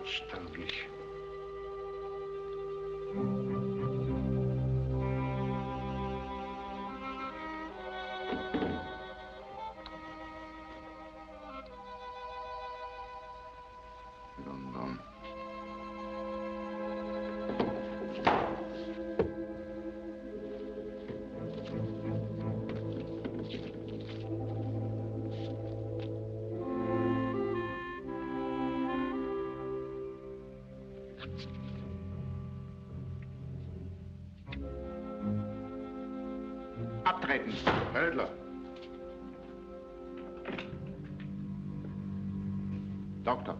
Nostalgisch. down. Abtreten. Händler. Doktor.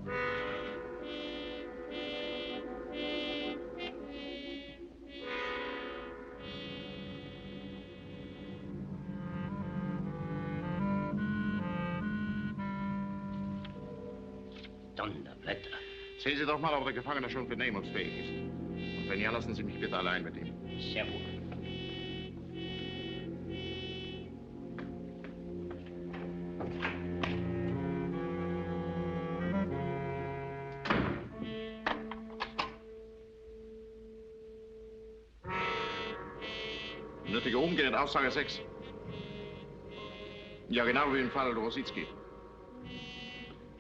Donnerblätter. Sehen Sie doch mal, ob der Gefangene schon vernehmungsfähig ist. Und wenn ja, lassen Sie mich bitte allein mit ihm. Sehr wohl. Nötige umgehend, Aussage 6. Ja, genau wie im Fall Rosicki.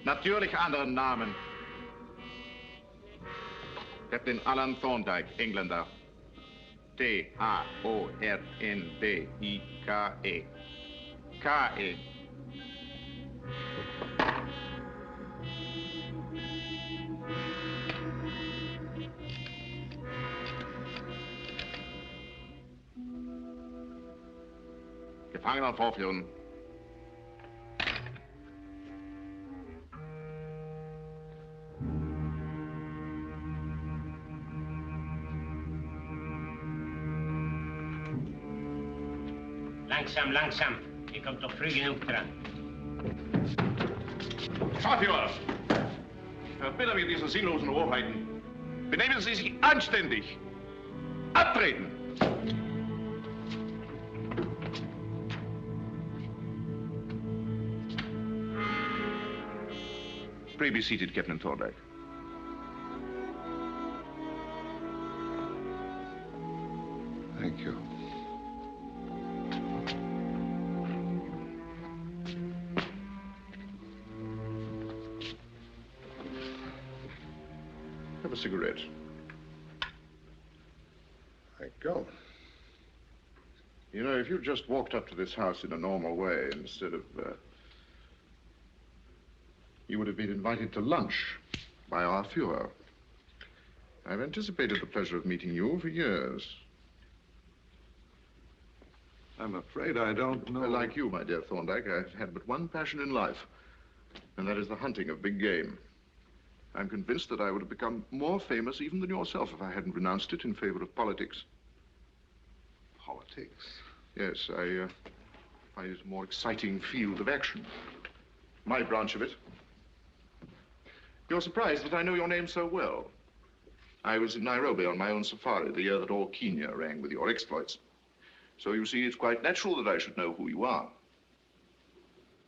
Natürlich anderen Namen. Captain Alan Thorndike, Engländer. T-H-O-R-N-D-I-K-E. K-E. Gefangener vorführen. Langsam, langsam. Ihr kommt doch früh genug dran. Schauführer! Ich verbitte mir diese sinnlosen Rohheiten. Benehmen Sie sich anständig. Abtreten! Pray be seated, Captain Thorndike. Thank you. Have a cigarette. Thank you. You know, if you just walked up to this house in a normal way instead of, you would have been invited to lunch by our Führer. I've anticipated the pleasure of meeting you for years. I'm afraid I don't know. Like you, my dear Thorndike, I've had but one passion in life, and that is the hunting of big game. I'm convinced that I would have become more famous even than yourself if I hadn't renounced it in favor of politics. Politics? Yes, I find it a more exciting field of action. My branch of it. You're surprised that I know your name so well. I was in Nairobi on my own safari the year that all Kenya rang with your exploits. So you see, it's quite natural that I should know who you are.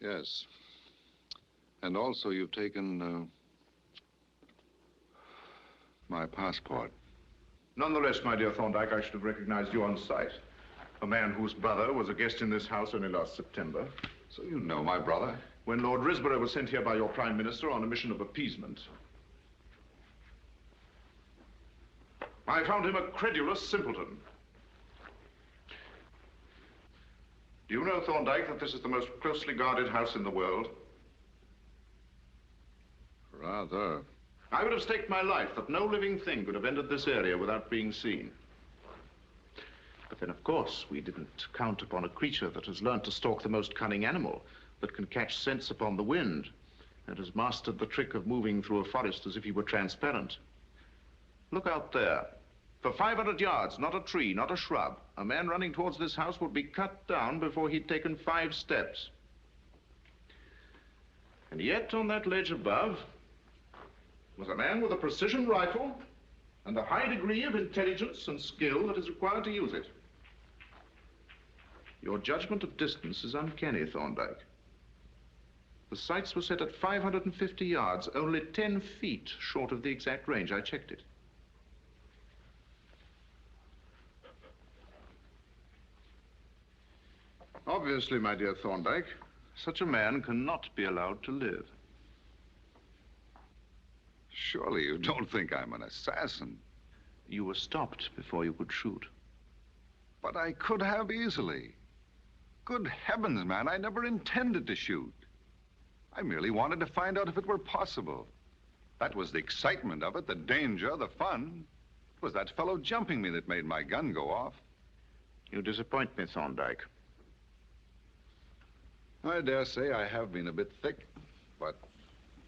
Yes. And also you've taken, my passport. Nonetheless, my dear Thorndike, I should have recognized you on sight. A man whose brother was a guest in this house only last September. So you know my brother? When Lord Risborough was sent here by your Prime Minister on a mission of appeasement. I found him a credulous simpleton. Do you know, Thorndike, that this is the most closely guarded house in the world? Rather. I would have staked my life that no living thing could have entered this area without being seen. But then, of course, we didn't count upon a creature that has learned to stalk the most cunning animal, that can catch scents upon the wind, and has mastered the trick of moving through a forest as if he were transparent. Look out there. For 500 yards, not a tree, not a shrub. A man running towards this house would be cut down before he'd taken 5 steps. And yet, on that ledge above, was a man with a precision rifle and the high degree of intelligence and skill that is required to use it. Your judgment of distance is uncanny, Thorndike. The sights were set at 550 yards, only 10 feet short of the exact range. I checked it. Obviously, my dear Thorndike, such a man cannot be allowed to live. Surely you don't think I'm an assassin. You were stopped before you could shoot. But I could have easily. Good heavens, man, I never intended to shoot. I merely wanted to find out if it were possible. That was the excitement of it, the danger, the fun. It was that fellow jumping me that made my gun go off. You disappoint me, Thorndike. I dare say I have been a bit thick, but,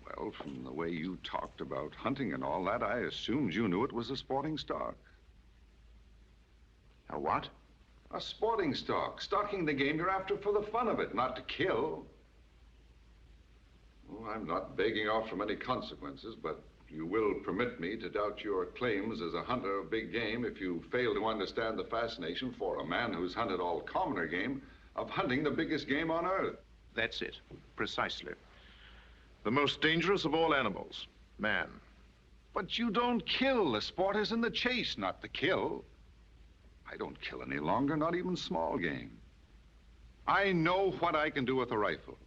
well, from the way you talked about hunting and all that, I assumed you knew it was a sporting stock. A what? A sporting stock. Stalking the game you're after for the fun of it, not to kill. Well, I'm not begging off from any consequences, but you will permit me to doubt your claims as a hunter of big game if you fail to understand the fascination for a man who's hunted all commoner game of hunting the biggest game on earth. That's it. Precisely. The most dangerous of all animals, man. But you don't kill. The sport is in the chase, not the kill. I don't kill any longer, not even small game. I know what I can do with a rifle.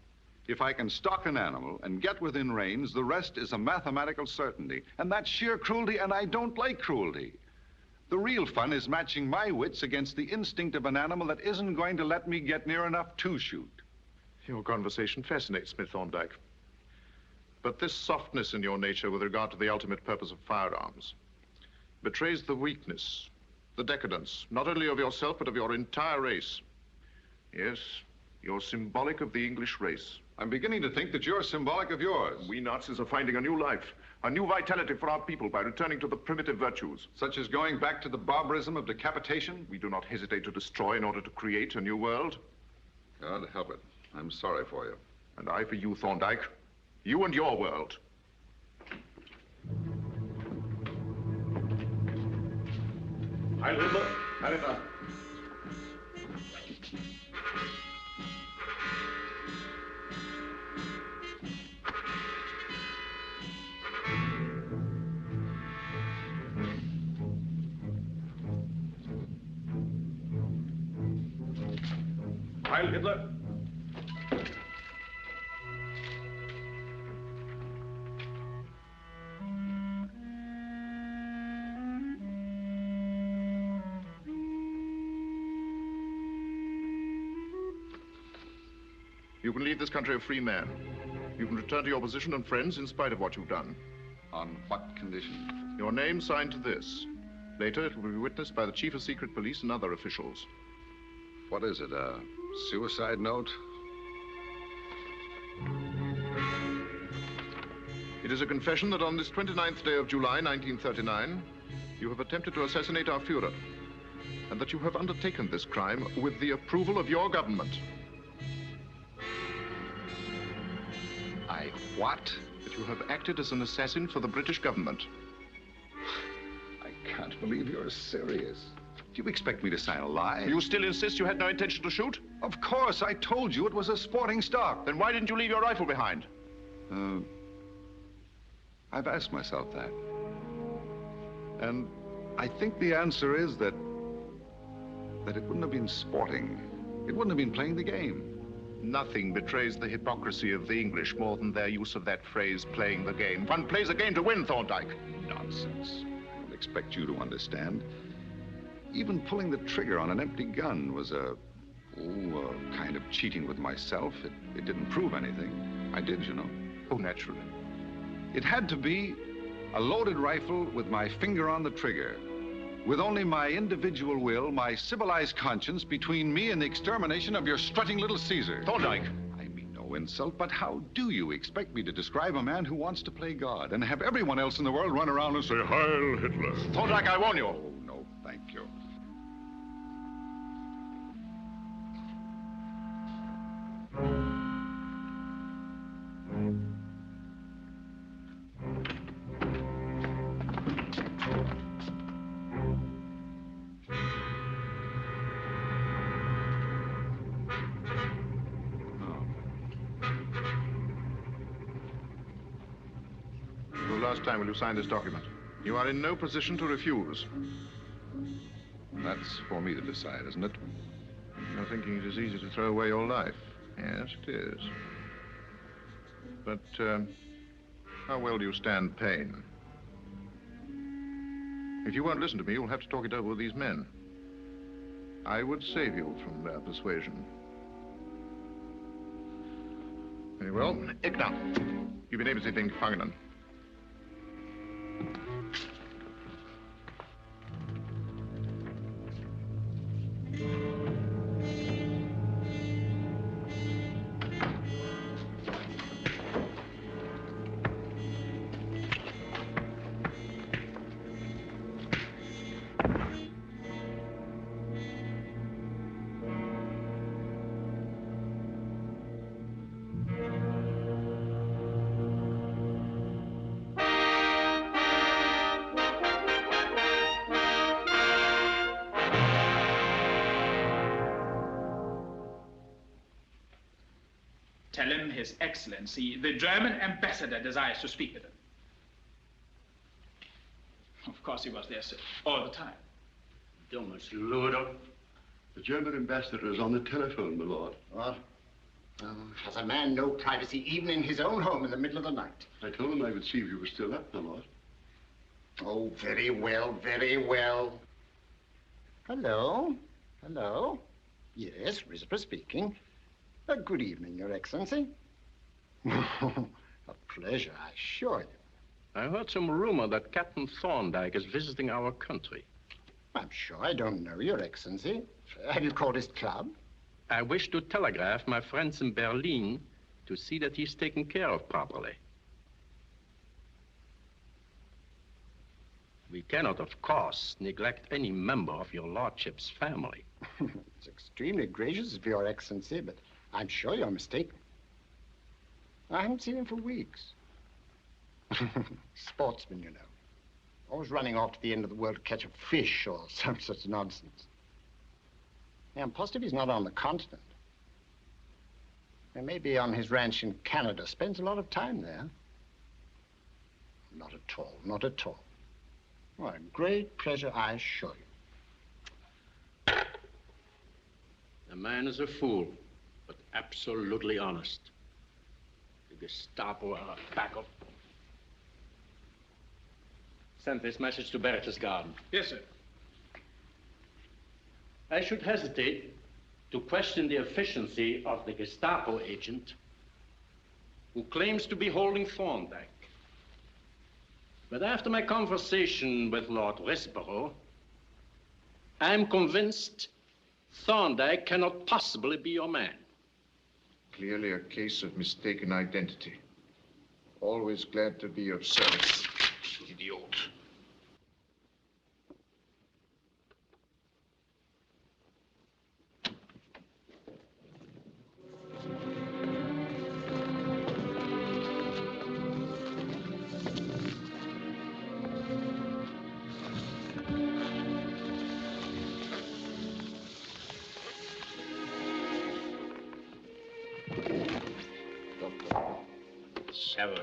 If I can stalk an animal and get within range, the rest is a mathematical certainty. And that's sheer cruelty, and I don't like cruelty. The real fun is matching my wits against the instinct of an animal that isn't going to let me get near enough to shoot. Your conversation fascinates me, Thorndike. But this softness in your nature with regard to the ultimate purpose of firearms betrays the weakness, the decadence, not only of yourself, but of your entire race. Yes, you're symbolic of the English race. I'm beginning to think that you're symbolic of yours. We Nazis are finding a new life, a new vitality for our people by returning to the primitive virtues. Such as going back to the barbarism of decapitation? We do not hesitate to destroy in order to create a new world. God help it. I'm sorry for you. And I for you, Thorndike. You and your world. Heil Hitler! Heil Hitler! Heil Hitler! You can leave this country a free man. You can return to your position and friends in spite of what you've done. On what condition? Your name signed to this. Later, it will be witnessed by the Chief of Secret Police and other officials. What is it, a suicide note? It is a confession that on this 29th day of July, 1939, you have attempted to assassinate our Führer, and that you have undertaken this crime with the approval of your government. I what? That you have acted as an assassin for the British government. I can't believe you're serious. Do you expect me to sign a lie? You still insist you had no intention to shoot? Of course, I told you it was a sporting stock. Then why didn't you leave your rifle behind? I've asked myself that. And I think the answer is that it wouldn't have been sporting. It wouldn't have been playing the game. Nothing betrays the hypocrisy of the English more than their use of that phrase, playing the game. One plays a game to win, Thorndike. Nonsense. I don't expect you to understand. Even pulling the trigger on an empty gun was a kind of cheating with myself. It didn't prove anything. I did, you know. Oh, naturally. It had to be a loaded rifle with my finger on the trigger, with only my individual will, my civilized conscience between me and the extermination of your strutting little Caesar. Thorndike! I mean no insult, but how do you expect me to describe a man who wants to play God and have everyone else in the world run around and say, Heil Hitler? Thorndike, I warn you. Oh, no, thank you. Last time, will you sign this document? You are in no position to refuse. That's for me to decide, isn't it? You're thinking it is easy to throw away your life. Yes, it is. But How well do you stand pain? If you won't listen to me, you'll have to talk it over with these men. I would save you from their persuasion. Very well. Ik dan. U benemen zich in gevangenen. Tell him His Excellency, the German ambassador, desires to speak with him. Of course he was there, sir, all the time. Dommers loader. The German ambassador is on the telephone, my lord. What? Has a man no privacy even in his own home in the middle of the night? I told him I would see if you were still up, my lord. Oh, very well, very well. Hello? Hello? Yes, Risper speaking. Good evening, Your Excellency. A pleasure, I assure you. I heard some rumor that Captain Thorndike is visiting our country. I'm sure I don't know, Your Excellency. Have you called his club? I wish to telegraph my friends in Berlin to see that he's taken care of properly. We cannot, of course, neglect any member of your lordship's family. It's extremely gracious of Your Excellency, but I'm sure you're mistaken. I haven't seen him for weeks. Sportsman, you know. Always running off to the end of the world to catch a fish or some such nonsense. Yeah, I'm positive he's not on the continent. He may be on his ranch in Canada. Spends a lot of time there. Not at all, not at all. Well, a great pleasure, I assure you. The man is a fool, but absolutely honest. The Gestapo are a pack of... Send this message to Berchtesgaden. Yes, sir. I should hesitate to question the efficiency of the Gestapo agent who claims to be holding Thorndike. But after my conversation with Lord Risborough, I am convinced Thorndike cannot possibly be your man. Clearly a case of mistaken identity. Always glad to be of service, idiot. Servus.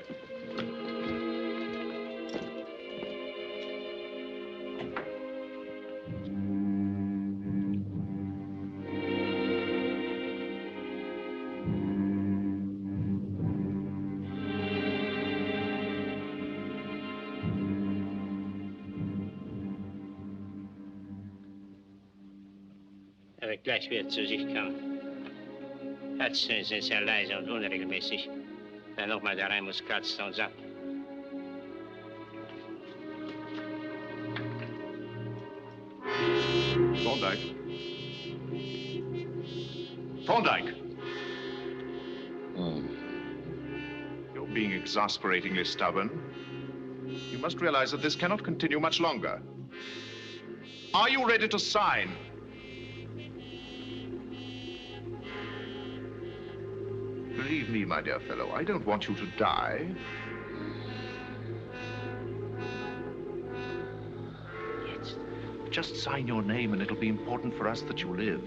Er wird gleich wieder zu sich kommen. Herzen sind sehr leise und unregelmäßig. Wer noch mal da rein muss, kratzt uns ab. Thorndike. Thorndike! You're being exasperatingly stubborn. You must realize that this cannot continue much longer. Are you ready to sign? Believe me, my dear fellow, I don't want you to die. Just sign your name and it'll be important for us that you live.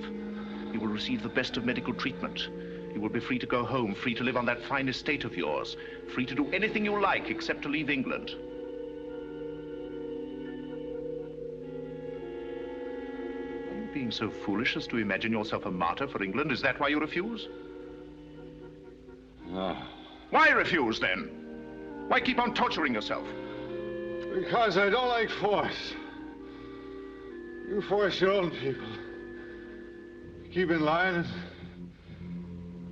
You will receive the best of medical treatment. You will be free to go home, free to live on that fine estate of yours, free to do anything you like except to leave England. Are you being so foolish as to imagine yourself a martyr for England? Is that why you refuse? No. Why refuse, then? Why keep on torturing yourself? Because I don't like force. You force your own people. You keep in line and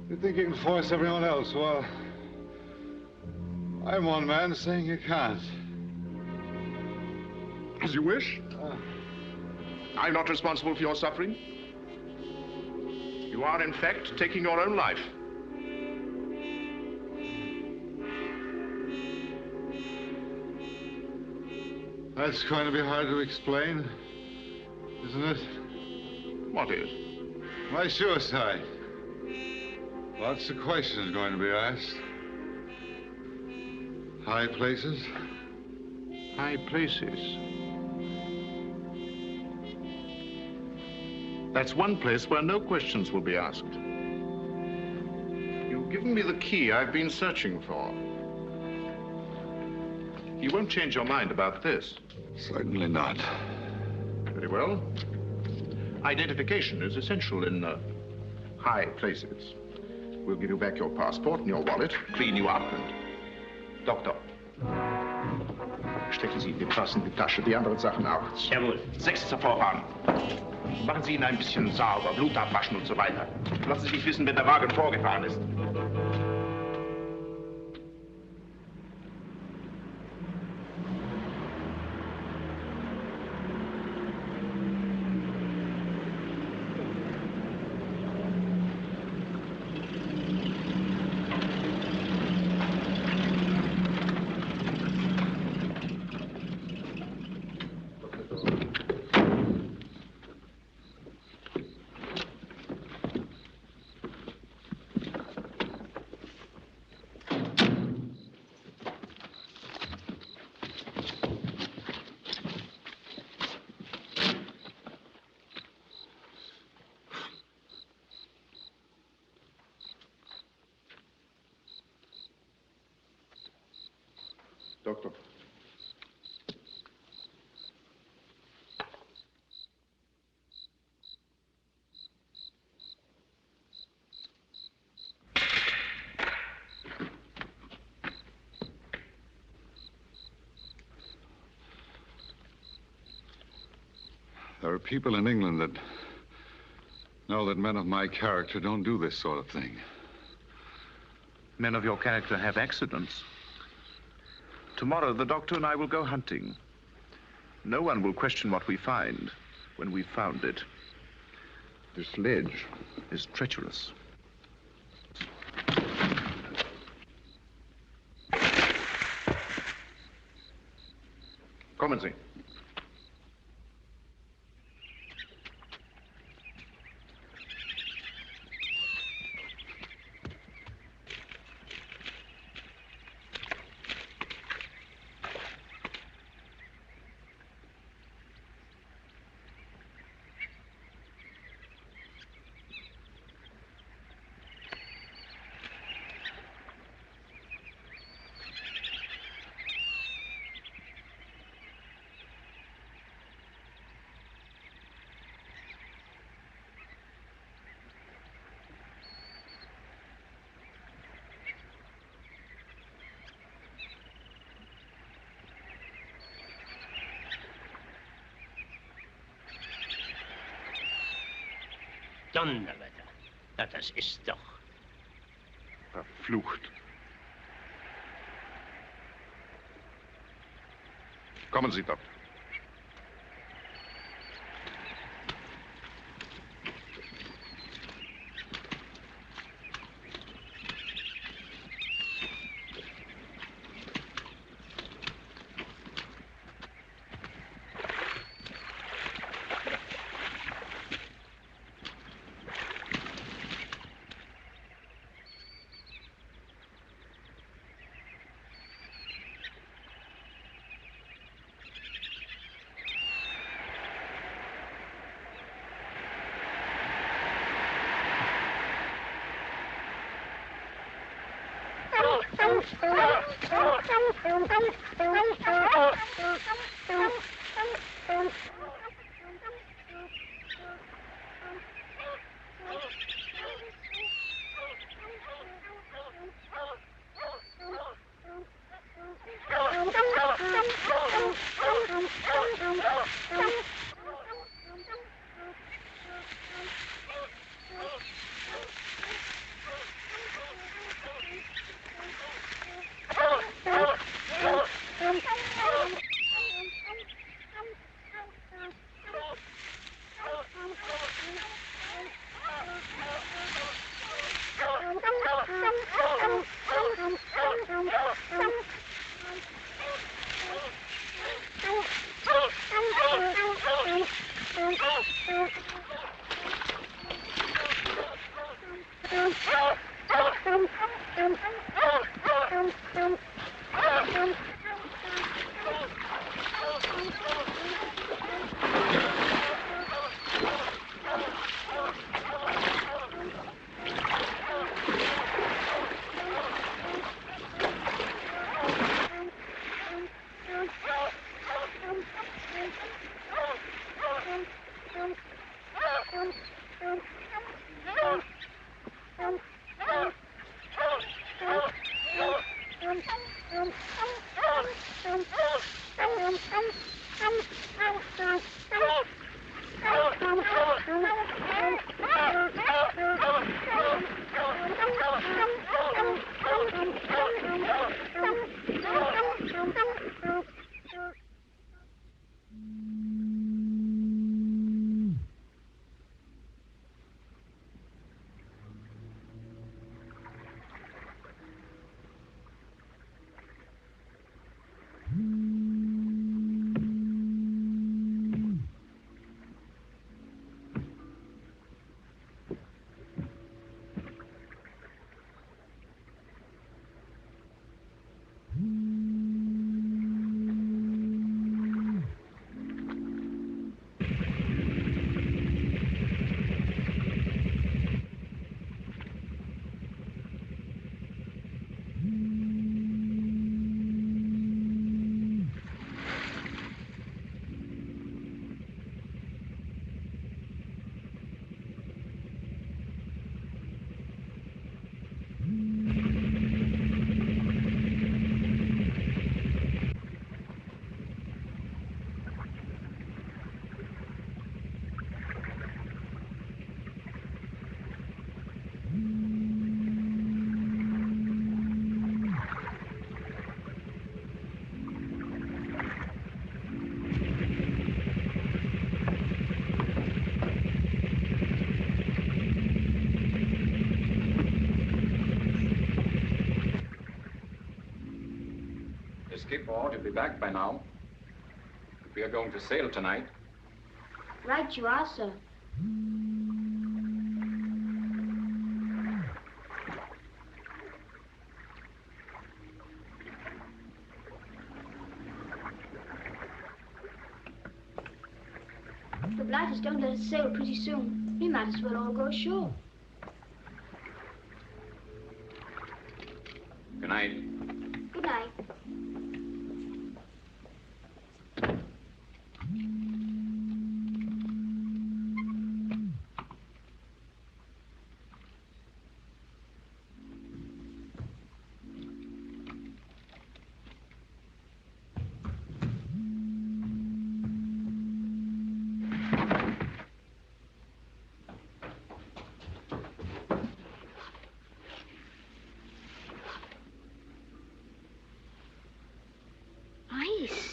you think you can force everyone else. Well, I'm one man saying you can't. As you wish. I'm not responsible for your suffering. You are, in fact, taking your own life. That's going to be hard to explain, isn't it? What is? My suicide. Lots of questions going to be asked. High places. High places. That's one place where no questions will be asked. You've given me the key I've been searching for. You won't change your mind about this. Certainly not. Very well. Identification is essential in high places. We'll give you back your passport and your wallet, clean you up and... Doktor. Stecken Sie den Pass in die Tasche, die anderen Sachen auch. Jawohl. 6. voran. Machen Sie ihn ein bisschen sauber, Blut abwaschen und so weiter. Lassen Sie mich wissen, wenn der Wagen vorgefahren ist. Doctor. There are people in England that know that men of my character don't do this sort of thing. Men of your character have accidents. Tomorrow, the doctor and I will go hunting. No one will question what we find when we've found it. This ledge is treacherous. Kommen Sie. Donnerwetter. Na, das ist doch... Verflucht. Kommen Sie, Doktor. The skipper ought to be back by now. We are going to sail tonight. Right you are, sir. If the blighters don't let us sail pretty soon, we might as well all go ashore. Good night. Good night.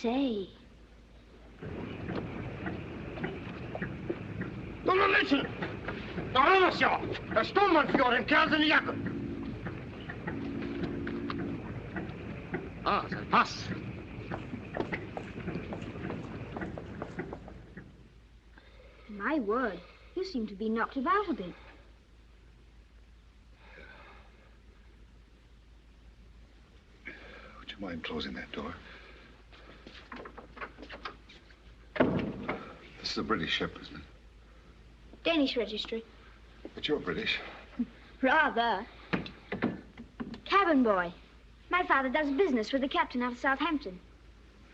Say. Don't listen! Daar is ja! Een stoomman voor en kerels in de jakken. Ah, zijn pas. My word, you seem to be knocked about a bit. Would you mind closing that door? This is a British ship, isn't it? Danish registry. But you're British. Rather. Cabin boy. My father does business with the captain out of Southampton.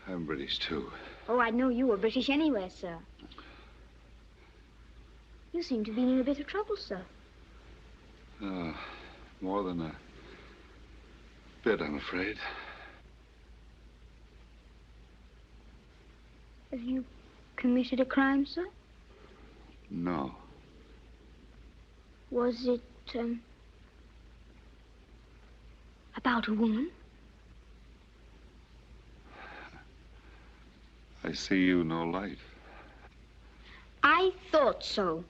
I'm British, too. Oh, I'd know you were British anywhere, sir. You seem to be in a bit of trouble, sir. More than a bit, I'm afraid. Have you committed a crime, sir? No. Was it, about a woman? I see you know life. I thought so.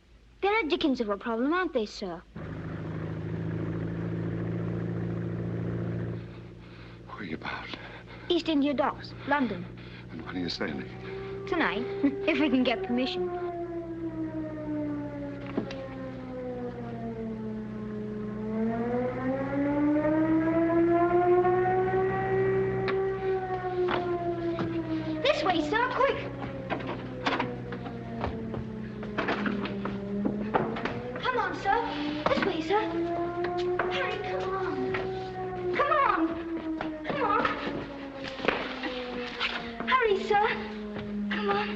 They're a dickens of a problem, aren't they, sir? Where are you bound? East India Docks, London. And when are you sailing? Tonight, if we can get permission. This way, sir, quick! Come on, sir. This way, sir. Hurry, come on. Come on. Come on. Hurry, sir. Come on.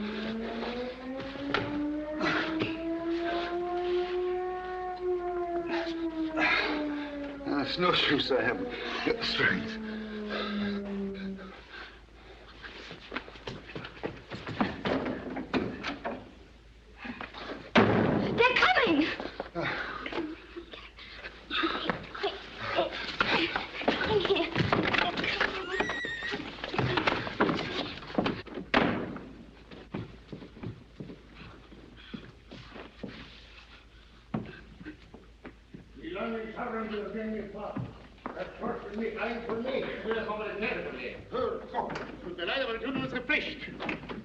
Snowshoes, I haven't got the strength. They're coming! In here.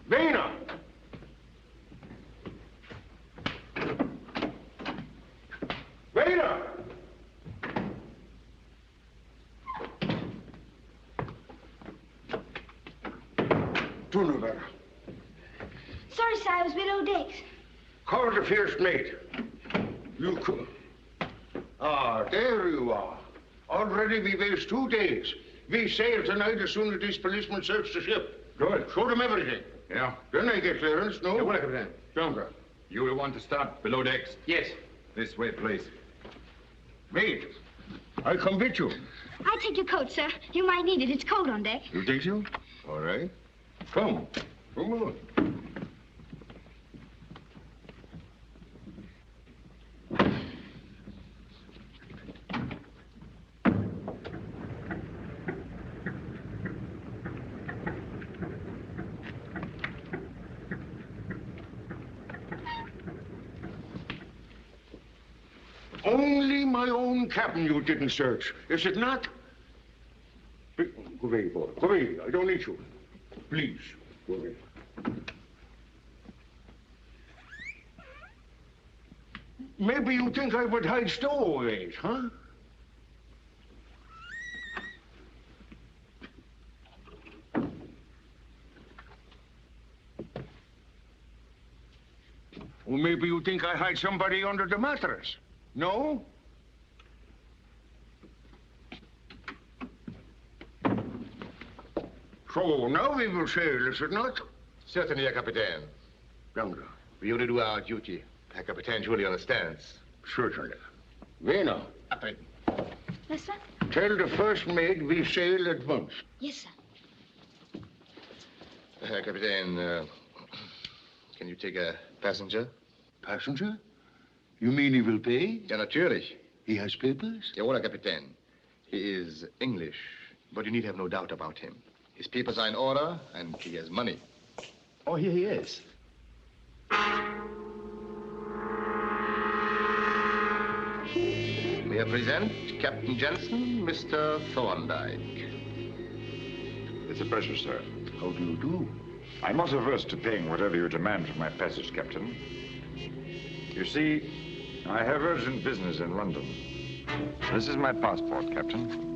Bijna. Bijna. Doe nu wel. Sorry, sir, I was below decks. Call the first mate. You come. Ah, there you are. Already we waste 2 days. We sail tonight as soon as these policemen search the ship. Good. Show them everything. Yeah. Then they get clearance, no? Jawohl, Herr Kapitän. Younger. You will want to start below decks. Yes. This way, please. Mate, I'll come with you. I'll take your coat, sir. You might need it. It's cold on deck. You think so? All right. Come. Come on. Only my own cabin you didn't search, is it not? Go away, boy. Go away. I don't need you. Please, go away. Maybe you think I would hide stowaways, huh? Or maybe you think I hide somebody under the mattress. No? So now we will sail, is it not? Certainly, Herr Kapitän. Younger. We only do our duty. Herr Kapitän surely understands. Certainly. Vena, Appen. Yes, sir? tell the first mate we sail at once. Yes, sir. Herr Kapitän, can you take a passenger? Passenger? You mean he will pay? Ja, natürlich. He has papers? Jawohl, Herr Kapitän. He is English, but you need have no doubt about him. His papers are in order, and he has money. Oh, here he is. May I present Captain Jensen, Mr. Thorndike. It's a pleasure, sir. How do you do? I'm not averse to paying whatever you demand for my passage, Captain. You see, I have urgent business in London. This is my passport, Captain.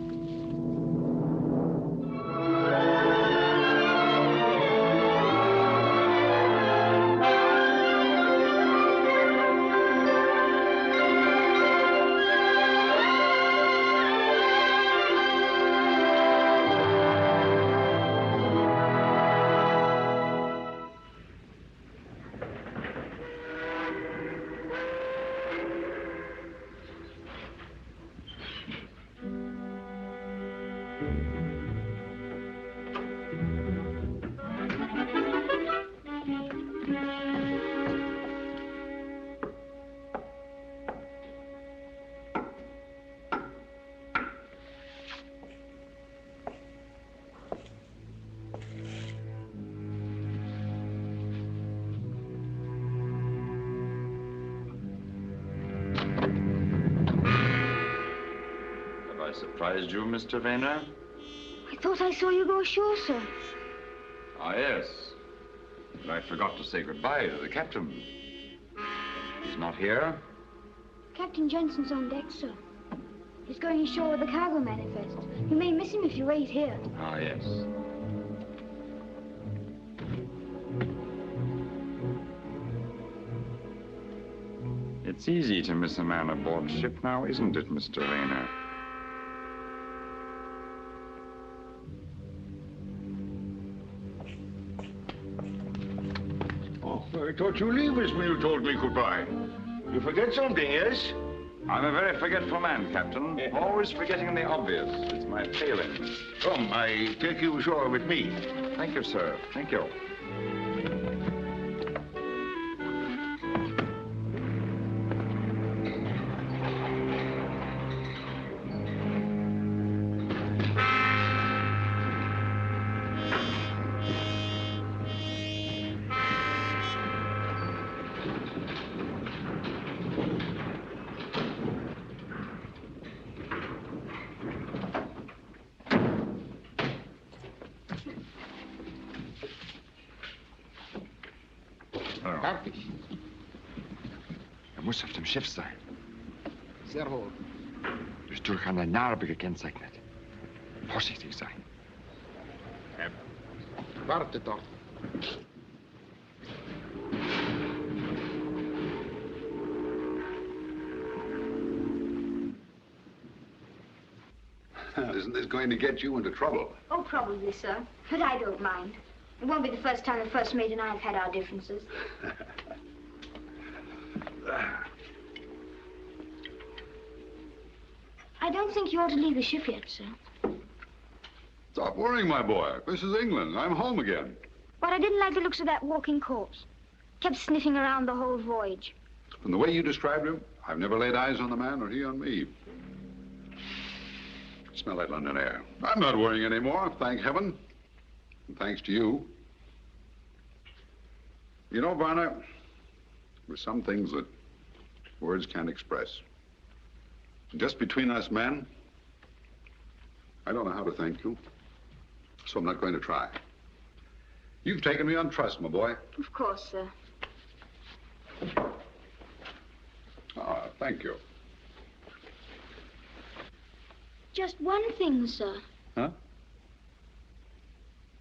surprised you, Mr. Rayner? I thought I saw you go ashore, sir. Ah, yes. But I forgot to say goodbye to the captain. He's not here? Captain Jensen's on deck, sir. He's going ashore with the cargo manifest. You may miss him if you wait here. Ah, yes. It's easy to miss a man aboard ship now, isn't it, Mr. Rayner? Oh, I thought you leave us when you told me goodbye. You forget something, yes? I'm a very forgetful man, Captain. Always forgetting the obvious. It's my failing. Come, I take you ashore with me. Thank you, sir. Thank you. Muss auf dem Schiff sein. Sehr wohl. Ist durch eine Narbe gekennzeichnet. Vorsichtig sein. Warte dort. Isn't this going to get you into trouble? Oh, probably, sir. But I don't mind. It won't be the first time the first mate and I have had our differences. I don't think you ought to leave the ship yet, sir. Stop worrying, my boy. This is England. I'm home again. But I didn't like the looks of that walking corpse. Kept sniffing around the whole voyage. From the way you described him, I've never laid eyes on the man or he on me. Smell that London air. I'm not worrying anymore, thank heaven. And thanks to you. You know, Varner, there's some things that words can't express. Just between us men, I don't know how to thank you, so I'm not going to try. You've taken me on trust, my boy. Of course, sir. Ah, thank you. Just one thing, sir. Huh?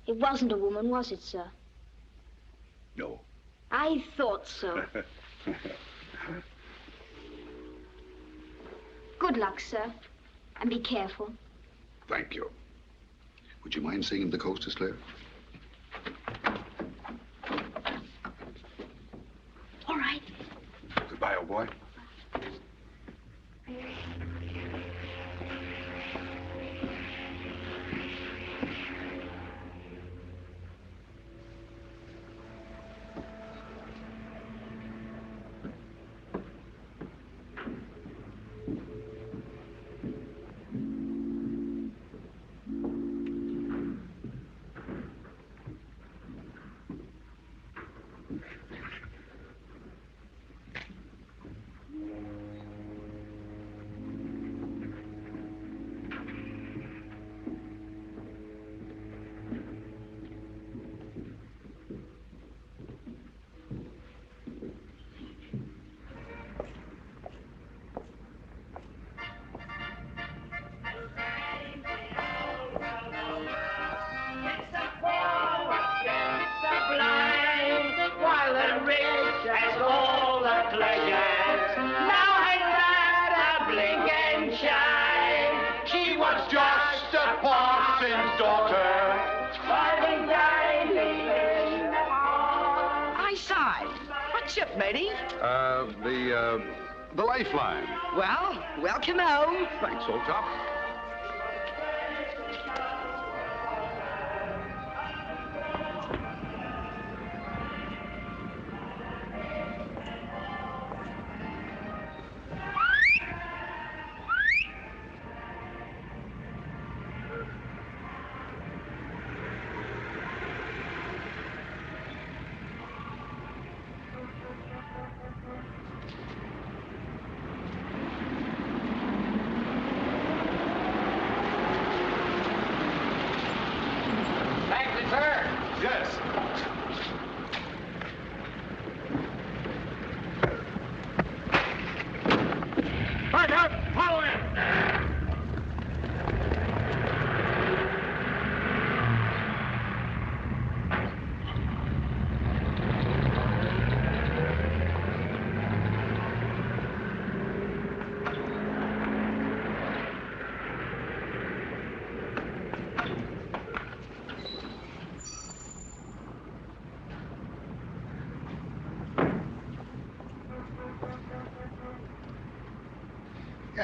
It wasn't a woman, was it, sir? No. I thought so. Good luck, sir. And be careful. Thank you. Would you mind singing The Coast is Clear? All right. Goodbye, old boy. The Lifeline. Well, welcome home. Thanks, old top.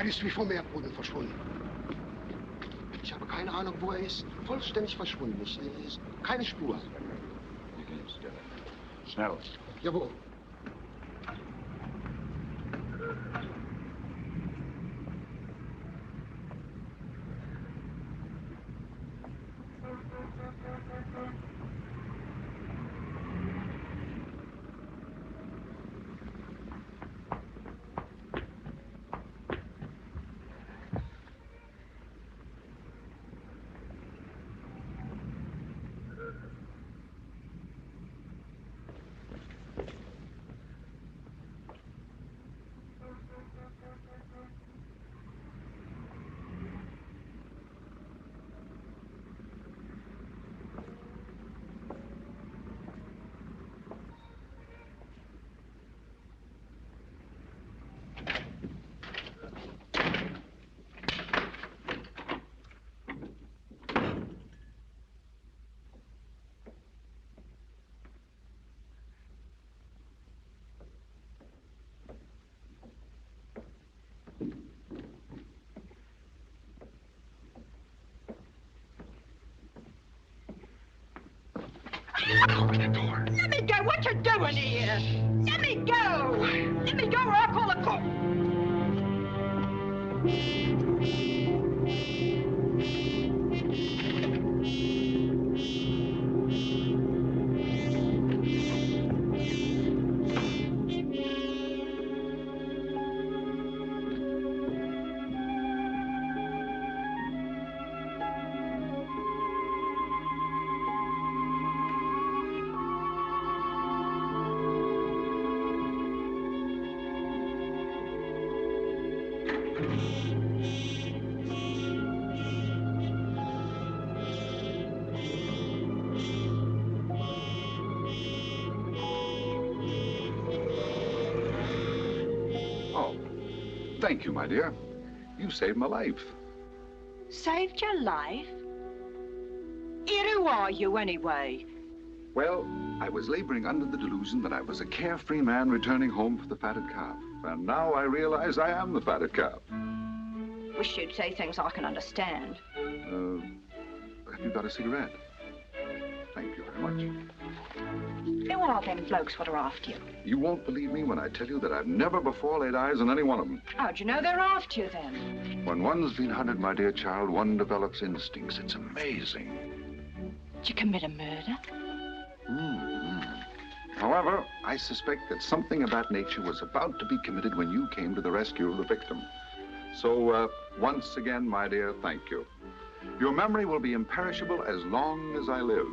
Er ist wie vom Meerboden verschwunden. Ich habe keine Ahnung, wo er ist. Vollständig verschwunden. Keine Spur. Wir gehen jetzt, Stella. Schnell. Jawohl. Open the door. Let me go. What you doing here? Let me go. Let me go or I'll call the cook. Thank you, my dear. You saved my life. Saved your life? Here, who are you, anyway? Well, I was laboring under the delusion that I was a carefree man returning home for the fatted calf. And now I realize I am the fatted calf. Wish you'd say things I can understand. Have you got a cigarette? Thank you very much. Who are them blokes what are after you? You won't believe me when I tell you that I've never before laid eyes on any one of them. How'd you know they're after you, then? When one's been hunted, my dear child, one develops instincts. It's amazing. Did you commit a murder? However, I suspect that something of that nature was about to be committed when you came to the rescue of the victim. So, once again, my dear, thank you. Your memory will be imperishable as long as I live.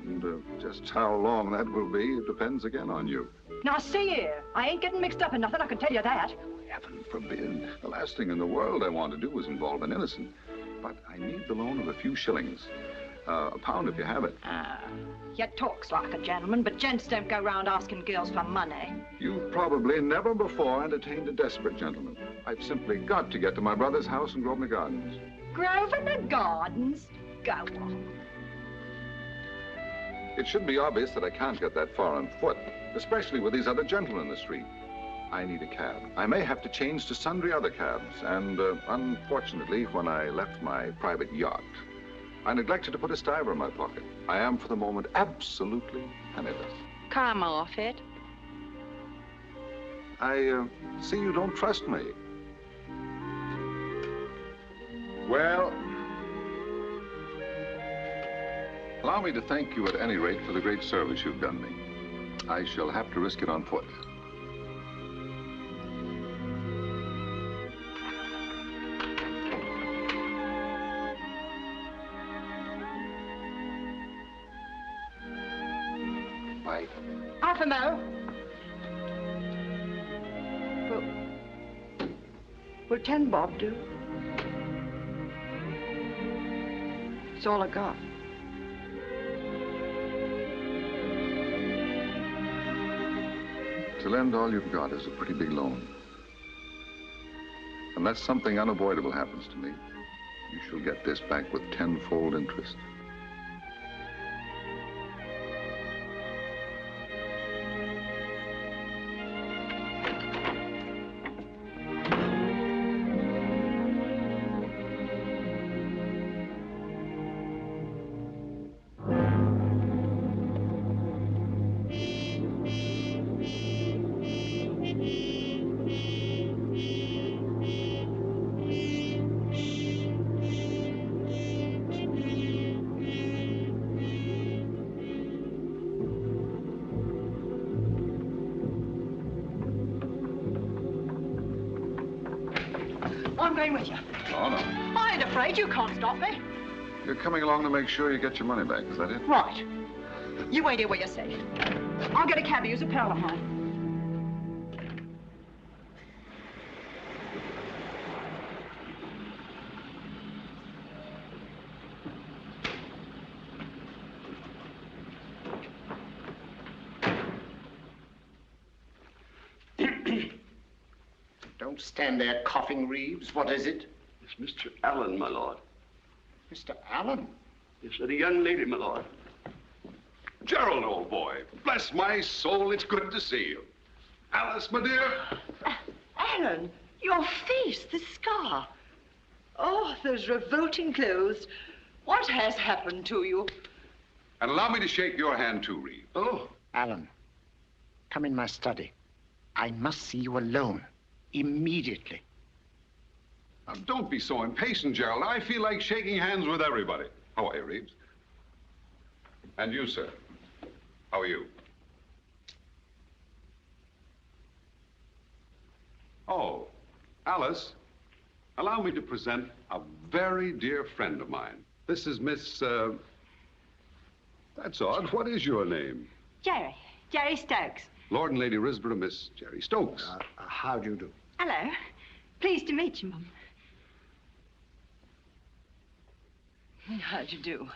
And just how long that will be, it depends again on you. Now, see here. I ain't getting mixed up in nothing, I can tell you that. Heaven forbid. The last thing in the world I want to do is involve an innocent. But I need the loan of a few shillings. A pound if you have it. You talks like a gentleman, but gents don't go round asking girls for money. You've probably never before entertained a desperate gentleman. I've simply got to get to my brother's house in Grosvenor Gardens. Grosvenor Gardens? Go on. It should be obvious that I can't get that far on foot, especially with these other gentlemen in the street. I need a cab. I may have to change to sundry other cabs, and unfortunately, when I left my private yacht, I neglected to put a stiver in my pocket. I am, for the moment, absolutely penniless. Come off it. I see you don't trust me. Well, allow me to thank you at any rate for the great service you've done me. I shall have to risk it on foot. Bye. Half a mo. Will 10 bob do? It's all I got. To lend all you've got is a pretty big loan. Unless something unavoidable happens to me, you shall get this back with tenfold interest. I'm going with you. Oh, no. I ain't afraid. You can't stop me. You're coming along to make sure you get your money back, is that it? Right. You wait here where you're safe. I'll get a cabbie who's a pal of mine. Don't stand there coughing, Reeves. What is it? It's Mr. Allen, my lord. Mr. Allen? Yes, sir, the young lady, my lord. Gerald, old boy, bless my soul, it's good to see you. Alice, my dear. Alan, your face, the scar. Oh, those revolting clothes. What has happened to you? And allow me to shake your hand, too, Reeve. Oh. Alan, come in my study. I must see you alone. Immediately. Now, don't be so impatient, Gerald. I feel like shaking hands with everybody. How are you, Reeves? And you, sir? How are you? Oh, Alice, allow me to present a very dear friend of mine. This is Miss, that's odd. What is your name? Jerry Stokes. Lord and Lady Risborough, Miss Jerry Stokes. How do you do? Hello. Pleased to meet you, Mum. How do you do?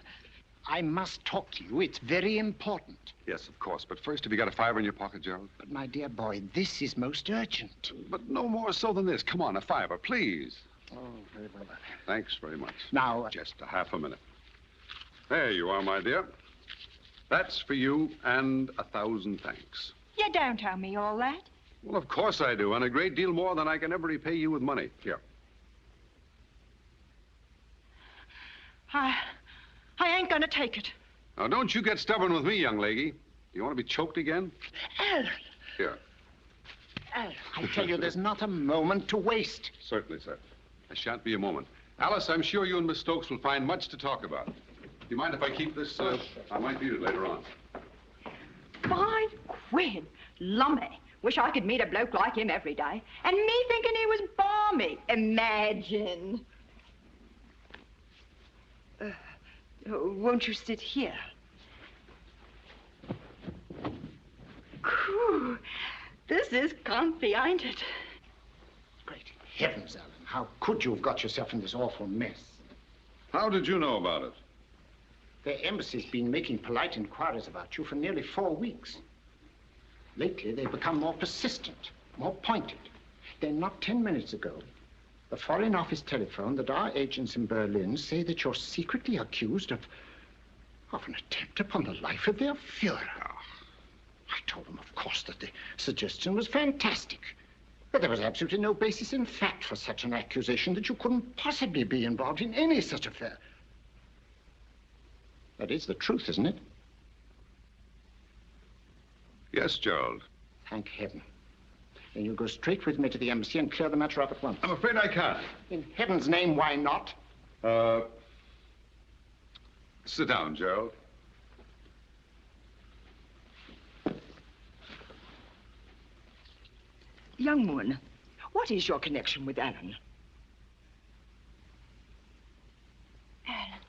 I must talk to you. It's very important. Yes, of course. But first, have you got a $5 in your pocket, Gerald? But, my dear boy, this is most urgent. But no more so than this. Come on, a $5, please. Oh, very well. Thanks very much. Now... Just a half a minute. There you are, my dear. That's for you, and 1,000 thanks. You don't owe me all that. Well, of course I do, and a great deal more than I can ever repay you with money. Here. I ain't gonna take it. Now, don't you get stubborn with me, young lady. Do you want to be choked again? Alan. Here. Alan. I tell you, there's not a moment to waste. Certainly, sir. There shan't be a moment. Alice, I'm sure you and Miss Stokes will find much to talk about. Do you mind if I keep this? I might need it later on. 5 quid. Lummy. Wish I could meet a bloke like him every day. And me thinking he was balmy. Imagine. Won't you sit here? Whew. This is comfy, ain't it? Great heavens, Alan. How could you have got yourself in this awful mess? How did you know about it? The embassy's been making polite inquiries about you for nearly 4 weeks. Lately, they've become more persistent, more pointed. Then, not 10 minutes ago, the Foreign Office telephoned that our agents in Berlin say that you're secretly accused of an attempt upon the life of their Führer. I told them, of course, that the suggestion was fantastic. But there was absolutely no basis in fact for such an accusation, that you couldn't possibly be involved in any such affair. That is the truth, isn't it? Yes, Gerald. Thank heaven. Then you'll go straight with me to the embassy and clear the matter up at once. I'm afraid I can't. In heaven's name, why not? Sit down, Gerald. Young woman, what is your connection with Alan? Alan.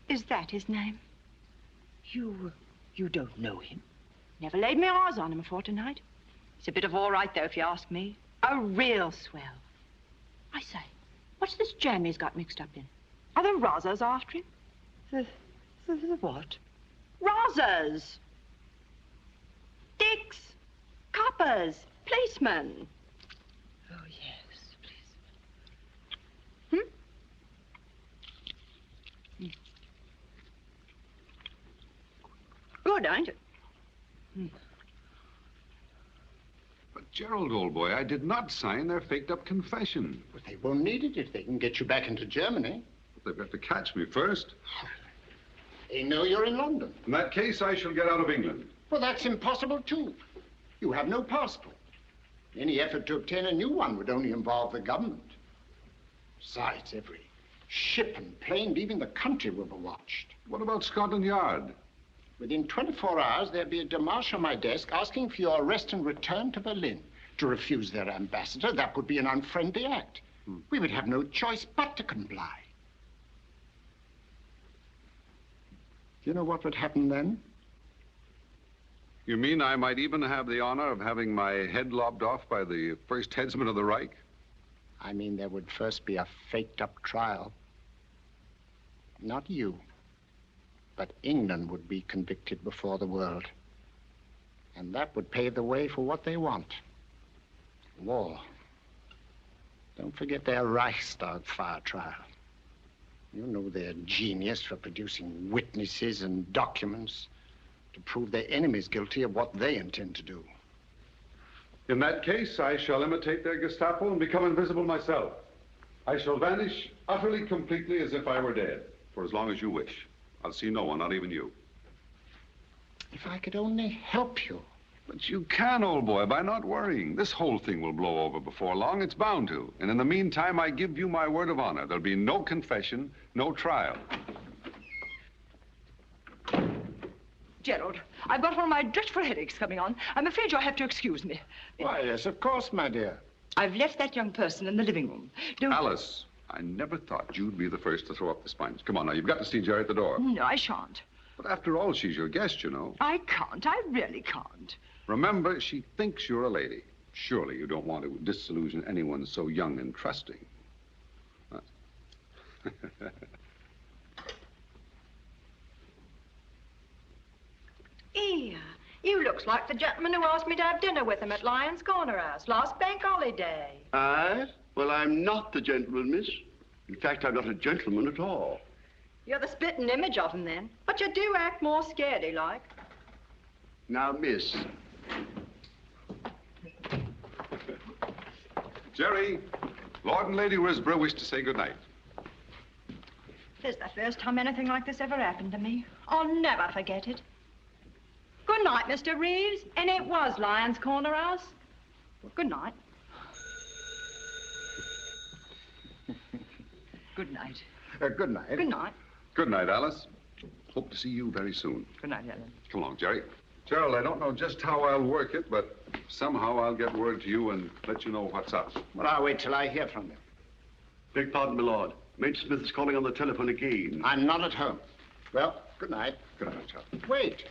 Is that his name? You don't know him? Never laid my eyes on him before tonight. He's a bit of all right, though, if you ask me. A real swell. I say, what's this jam he's got mixed up in? Are the Rozzers after him? The what? Rozzers! Dicks! Coppers! Policemen! Oh, yes, policemen. Good, ain't it? But, Gerald, old boy, I did not sign their faked-up confession. But they won't need it if they can get you back into Germany. But they've got to catch me first. They know you're in London. In that case, I shall get out of England. Well, that's impossible, too. You have no passport. Any effort to obtain a new one would only involve the government. Besides, every ship and plane leaving the country will be watched. What about Scotland Yard? Within 24 hours, there'll be a démarche on my desk asking for your arrest and return to Berlin. To refuse their ambassador, that would be an unfriendly act. We would have no choice but to comply. Do you know what would happen then? You mean I might even have the honor of having my head lopped off by the first headsman of the Reich? I mean, there would first be a faked-up trial. Not you, but England would be convicted before the world. And that would pave the way for what they want. War. Don't forget their Reichstag fire trial. You know their genius for producing witnesses and documents to prove their enemies guilty of what they intend to do. In that case, I shall imitate their Gestapo and become invisible myself. I shall vanish utterly, completely, as if I were dead, for as long as you wish. I'll see no one, not even you. If I could only help you. But you can, old boy, by not worrying. This whole thing will blow over before long. It's bound to. And in the meantime, I give you my word of honor. There'll be no confession, no trial. Gerald, I've got one of my dreadful headaches coming on. I'm afraid you'll have to excuse me. Why, yes, of course, my dear. I've left that young person in the living room. Alice, I never thought you'd be the first to throw up the sponge. Come on now, you've got to see Jerry at the door. No, I shan't. But after all, she's your guest, you know. I can't. I really can't. Remember, she thinks you're a lady. Surely you don't want to disillusion anyone so young and trusting. Here, you looks like the gentleman who asked me to have dinner with him at Lyons Corner House last bank holiday. Aye? Well, I'm not the gentleman, miss. In fact, I'm not a gentleman at all. You're the spitting image of him, then. But you do act more scaredy-like. Now, miss. Jerry, Lord and Lady Risborough wish to say goodnight. This is the first time anything like this ever happened to me. I'll never forget it. Good night, Mr. Reeves. And it was Lyons Corner House. Good night. Good night. Good night. Good night. Good night, Alice. Hope to see you very soon. Good night, Ellen. Come along, Jerry. Gerald, I don't know just how I'll work it, but somehow I'll get word to you and let you know what's up. Well, I'll wait till I hear from him. Beg pardon, my lord. Major Smith is calling on the telephone again. I'm not at home. Well, good night. Good night, Charles. Wait.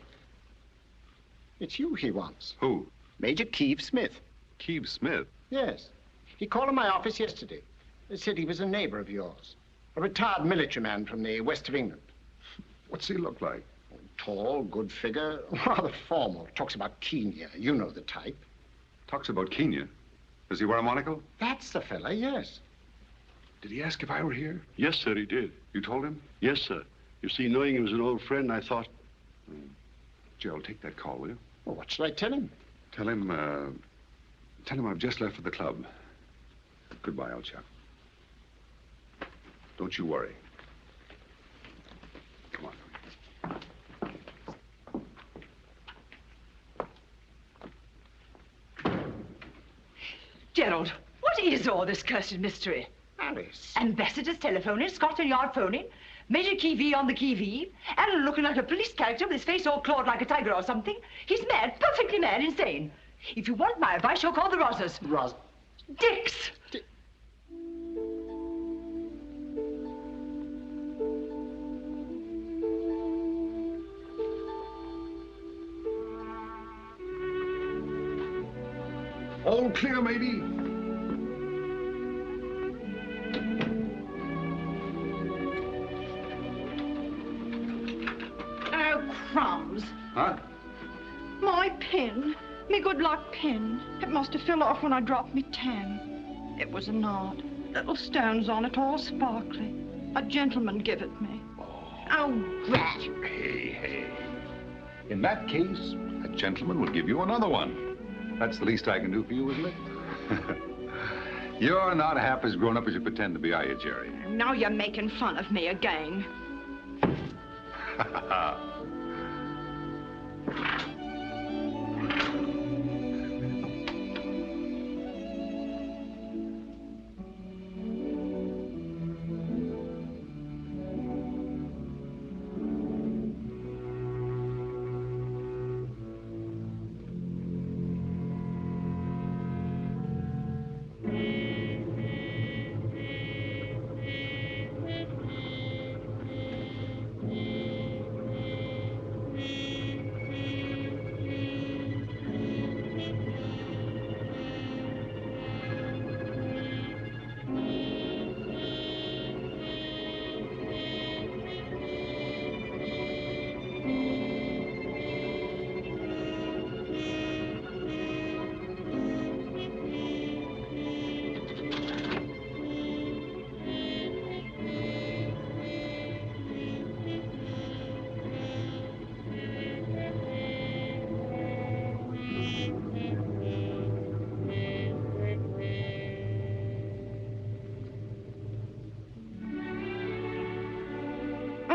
It's you he wants. Who? Major Keeve Smith. Keeve Smith? Yes. He called in my office yesterday. He said he was a neighbor of yours. A retired military man from the west of England. What's he look like? Tall, good figure, rather formal. Talks about Kenya. You know the type. Talks about Kenya? Does he wear a monocle? That's the fella, yes. Did he ask if I were here? Yes, sir, he did. You told him? Yes, sir. You see, knowing he was an old friend, I thought... Gerald, take that call, will you? Well, what should I tell him? Tell him I've just left for the club. Goodbye, old chap. Don't you worry. Come on. Gerald, what is all this cursed mystery? Alice. Ambassadors telephoning, Scotland Yard phoning, Major Key on the Key, and looking like a police character with his face all clawed like a tiger or something. He's mad, perfectly mad, insane. If you want my advice, you'll call the Rosses. Dicks! All clear, matey. Oh, crumbs. Huh? My pin. Me good luck pin. It must have fell off when I dropped me tam. It was a knot. Little stones on it, all sparkly. A gentleman give it me. Oh, rat. Hey. In that case, a gentleman will give you another one. That's the least I can do for you, isn't it? You're not half as grown up as you pretend to be, are you, Jerry? Now you're making fun of me again.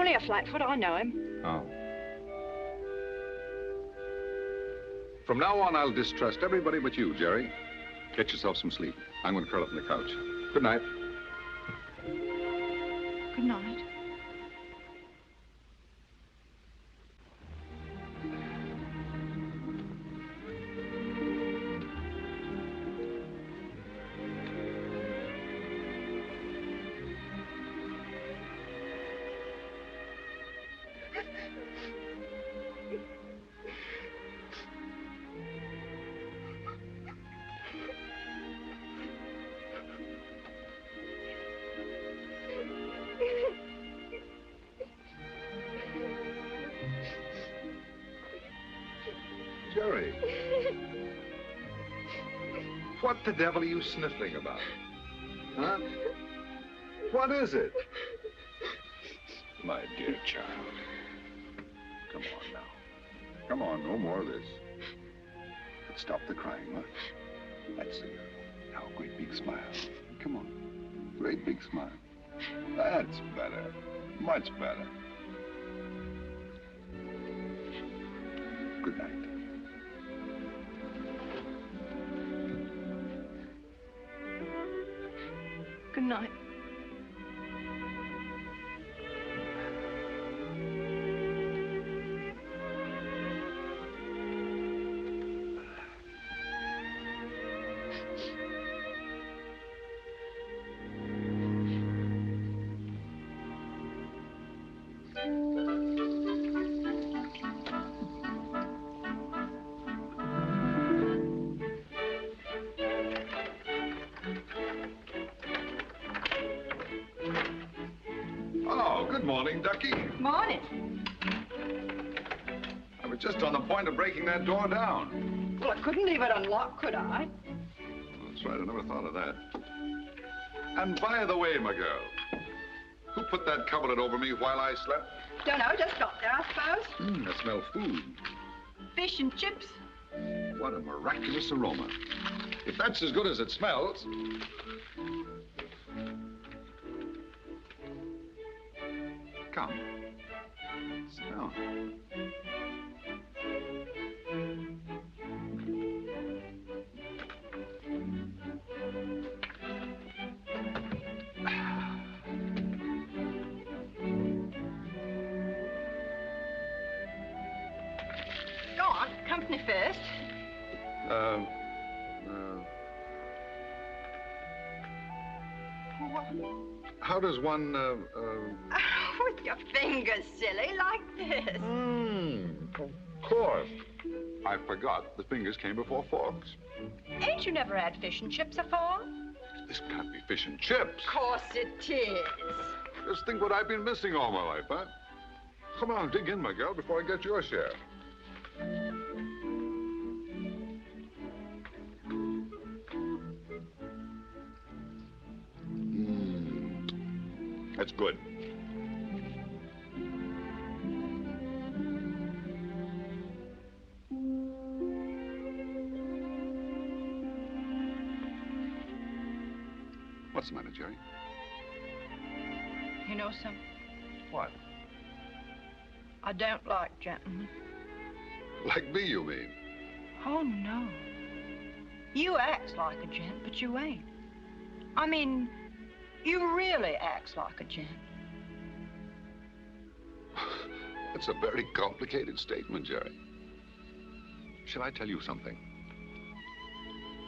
only a flatfoot. I know him. Oh. From now on, I'll distrust everybody but you, Jerry. Get yourself some sleep. I'm going to curl up on the couch. Good night. Good night. Jerry. What the devil are you sniffling about? Huh? What is it? My dear child. Come on now. Come on, no more of this. Stop the crying, huh? That's it. Now, great big smile. Come on. Great big smile. That's better. Much better. Good night. Good night. Good morning, Ducky. Morning. I was just on the point of breaking that door down. Well, I couldn't leave it unlocked, could I? That's right, I never thought of that. And by the way, my girl, who put that coverlet over me while I slept? Don't know, just got there, I suppose. I smell food. Fish and chips. What a miraculous aroma. If that's as good as it smells... Come. Smell. Go on, company first. What? How does one, With your fingers, silly, like this. Of course. I forgot the fingers came before forks. Ain't you never had fish and chips afore? This can't be fish and chips. Of course it is. Just think what I've been missing all my life, huh? Come on, dig in, my girl, before I get your share. That's good. What's the matter, Jerry? You know something? What? I don't like gentlemen. Like me, you mean? Oh, no. You acts like a gent, but you ain't. I mean, you really acts like a gent. That's a very complicated statement, Jerry. Shall I tell you something?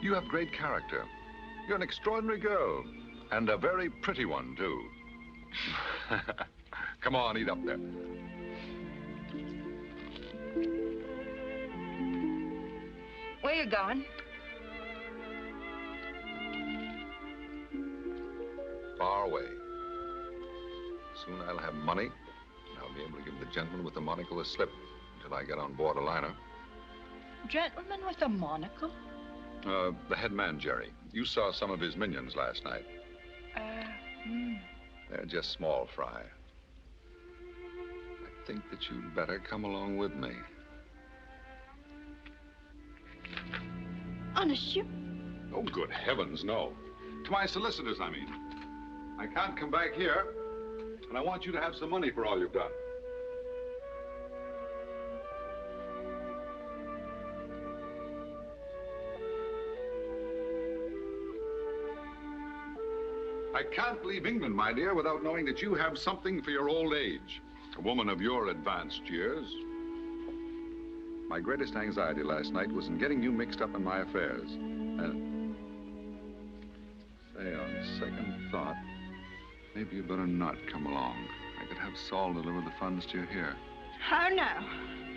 You have great character. You're an extraordinary girl. And a very pretty one, too. Come on, eat up there. Where you going? Far away. Soon I'll have money, and I'll be able to give the gentleman with the monocle a slip until I get on board a liner. Gentleman with a monocle? The head man, Jerry. You saw some of his minions last night. They're just small fry. I think that you'd better come along with me. Honest, you? Oh, good heavens, no. To my solicitors, I mean. I can't come back here and I want you to have some money for all you've done. I can't leave England, my dear, without knowing that you have something for your old age. A woman of your advanced years. My greatest anxiety last night was in getting you mixed up in my affairs. And say, on second thought, maybe you better not come along. I could have Saul deliver the funds to you here. Oh, no.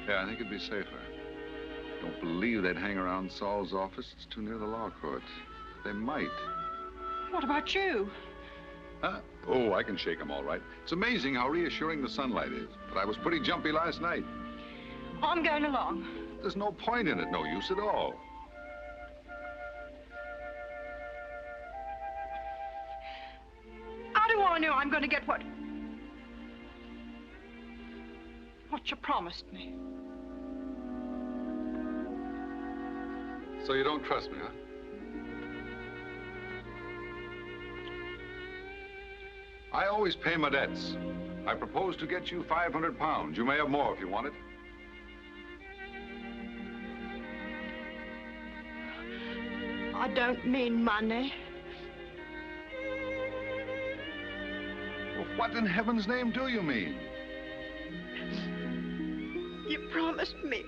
Yeah, I think it'd be safer. Don't believe they'd hang around Saul's office. It's too near the law courts. They might. What about you? Huh? Oh, I can shake them all right. It's amazing how reassuring the sunlight is. But I was pretty jumpy last night. I'm going along. There's no point in it, no use at all. How do I know I'm going to get what you promised me? So you don't trust me, huh? I always pay my debts. I propose to get you 500 pounds. You may have more if you want it. I don't mean money. Well, what in heaven's name do you mean? You promised me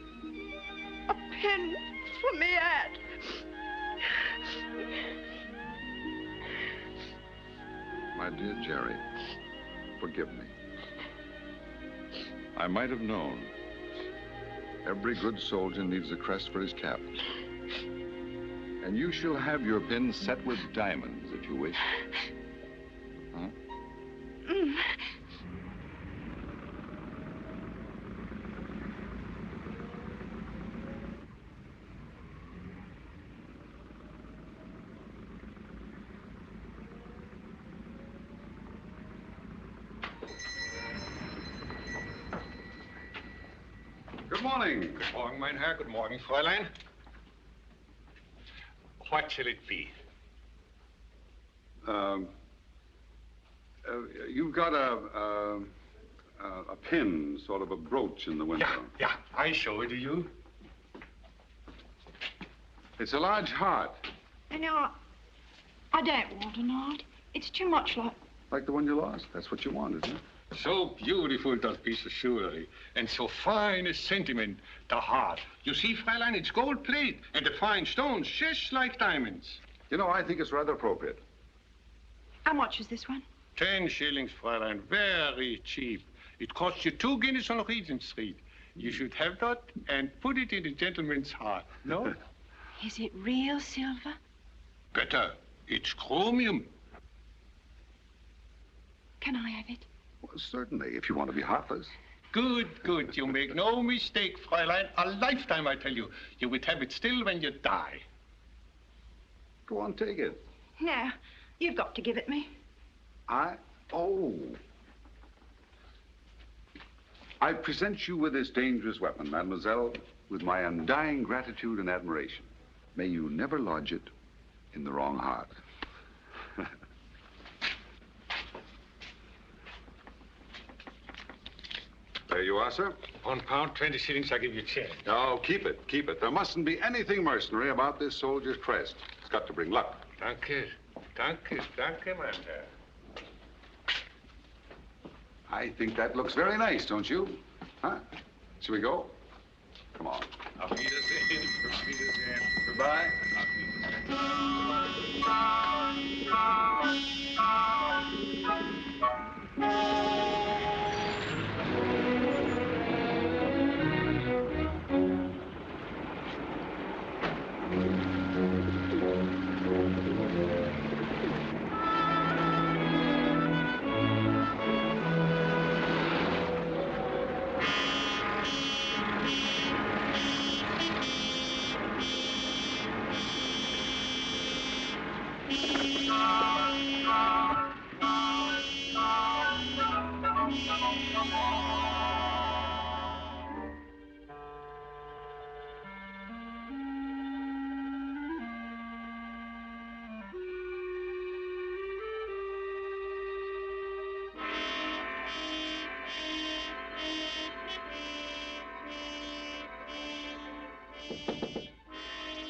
a pin for me hat. My dear Jerry, forgive me. I might have known. Every good soldier needs a crest for his cap. And you shall have your pin set with diamonds, if you wish. Huh? Good morning. Good morning, mein Herr. Good morning, Fräulein. What shall it be? You've got a pin, sort of a brooch in the window. Yeah, I show it to you. It's a large heart. You know, I don't want an heart. It's too much like... Like the one you lost. That's what you wanted, huh? So beautiful, that piece of jewelry, and so fine a sentiment, the heart. You see, Fräulein, it's gold plate, and the fine stones just like diamonds. You know, I think it's rather appropriate. How much is this one? 10 shillings, Fräulein, very cheap. It costs you 2 guineas on Regent Street. You should have that and put it in the gentleman's heart, no? Is it real silver? Better. It's chromium. Can I have it? Well, certainly, if you want to be heartless. Good, good. You make no mistake, Fräulein. A lifetime, I tell you. You would have it still when you die. Go on, take it. No, you've got to give it me. Oh. I present you with this dangerous weapon, mademoiselle, with my undying gratitude and admiration. May you never lodge it in the wrong heart. There you are, sir. £1, 20 shillings, I give you change. Oh, keep it, keep it. There mustn't be anything mercenary about this soldier's crest. It's got to bring luck. Danke, danke, danke, mein Herr. I think that looks very nice, don't you? Huh? Shall we go? Come on. Auf Wiedersehen. Auf Wiedersehen. Goodbye.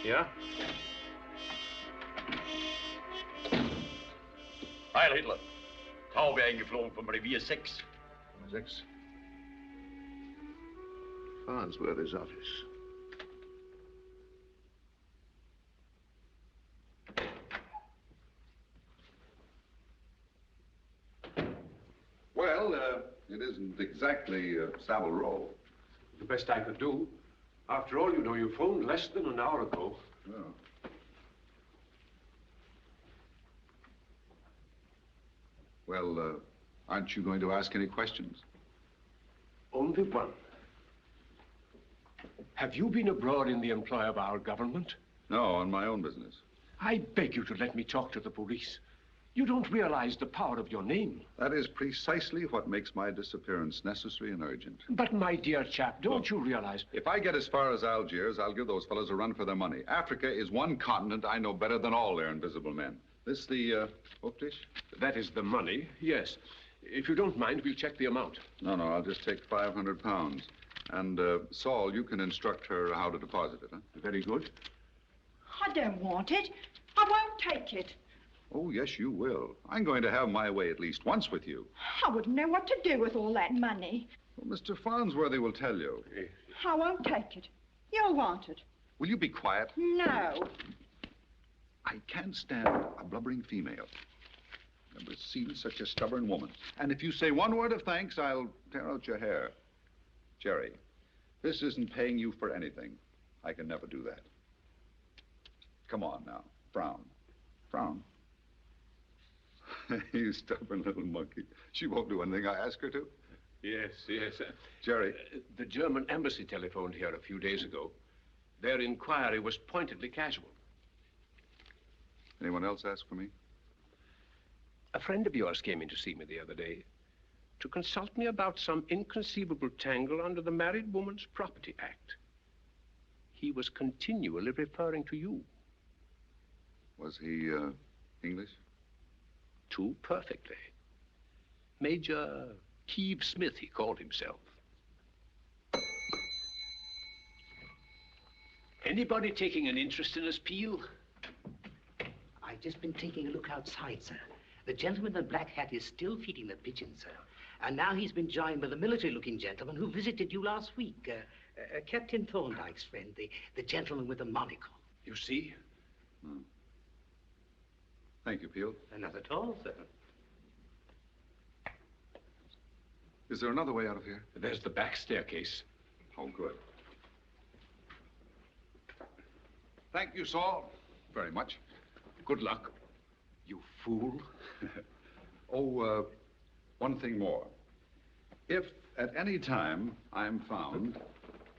Ja? Heil Hitler. Taube eingeflogen vom Revier 6. 6. Farnsworthy's office. Well, it isn't exactly Savile Row. The best I could do. After all, you know, you phoned less than an hour ago. Oh. Well, aren't you going to ask any questions? Only one. Have you been abroad in the employ of our government? No, on my own business. I beg you to let me talk to the police. You don't realize the power of your name. That is precisely what makes my disappearance necessary and urgent. But, my dear chap, don't you realize... If I get as far as Algiers, I'll give those fellows a run for their money. Africa is one continent I know better than all their invisible men. This the, Optisch? That is the money, yes. If you don't mind, we'll check the amount. No, I'll just take £500. And, Saul, you can instruct her how to deposit it, huh? Very good. I don't want it. I won't take it. Oh, yes, you will. I'm going to have my way at least once with you. I wouldn't know what to do with all that money. Well, Mr. Farnsworthy will tell you. I won't take it. You'll want it. Will you be quiet? No. I can't stand a blubbering female. Never seen such a stubborn woman. And if you say one word of thanks, I'll tear out your hair. Jerry, this isn't paying you for anything. I can never do that. Come on now. Frown. Frown. You stubborn little monkey. She won't do anything I ask her to. Yes. Jerry. The German embassy telephoned here a few days ago. Their inquiry was pointedly casual. Anyone else ask for me? A friend of yours came in to see me the other day to consult me about some inconceivable tangle under the Married Woman's Property Act. He was continually referring to you. Was he, English? Too perfectly. Major Keeve Smith, he called himself. Anybody taking an interest in us, Peel? I've just been taking a look outside, sir. The gentleman in the black hat is still feeding the pigeons, sir. And now he's been joined by the military-looking gentleman who visited you last week. Captain Thorndike's friend, the gentleman with the monocle. You see? Thank you, Peel. Not at all, sir. Is there another way out of here? There's the back staircase. Oh, good. Thank you, Saul. Very much. Good luck, you fool. Oh, one thing more. If at any time I'm found,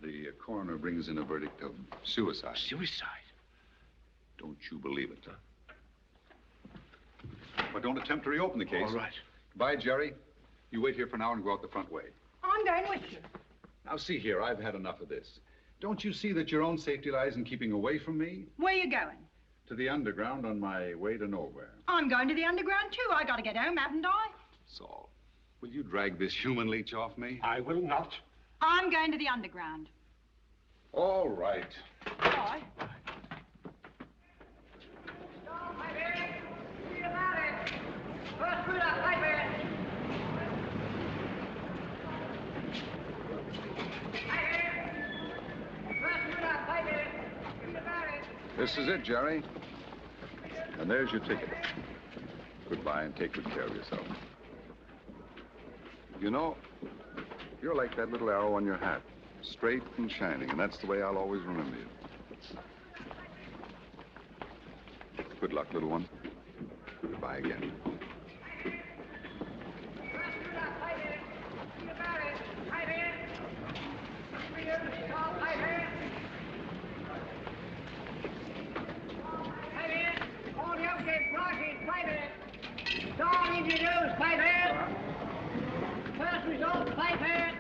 the coroner brings in a verdict of suicide. Suicide? Don't you believe it, huh? But don't attempt to reopen the case. All right. Bye, Jerry. You wait here for an hour and go out the front way. I'm going with you. Now, see here, I've had enough of this. Don't you see that your own safety lies in keeping away from me? Where are you going? To the underground on my way to nowhere. I'm going to the underground, too. I got to get home, haven't I? Saul, will you drag this human leech off me? I will not. I'm going to the underground. All right. Bye. This is it, Jerry. And there's your ticket. Goodbye, and take good care of yourself. You know, you're like that little arrow on your hat. Straight and shining, and that's the way I'll always remember you. Good luck, little one. Goodbye again. First result, 5 hands.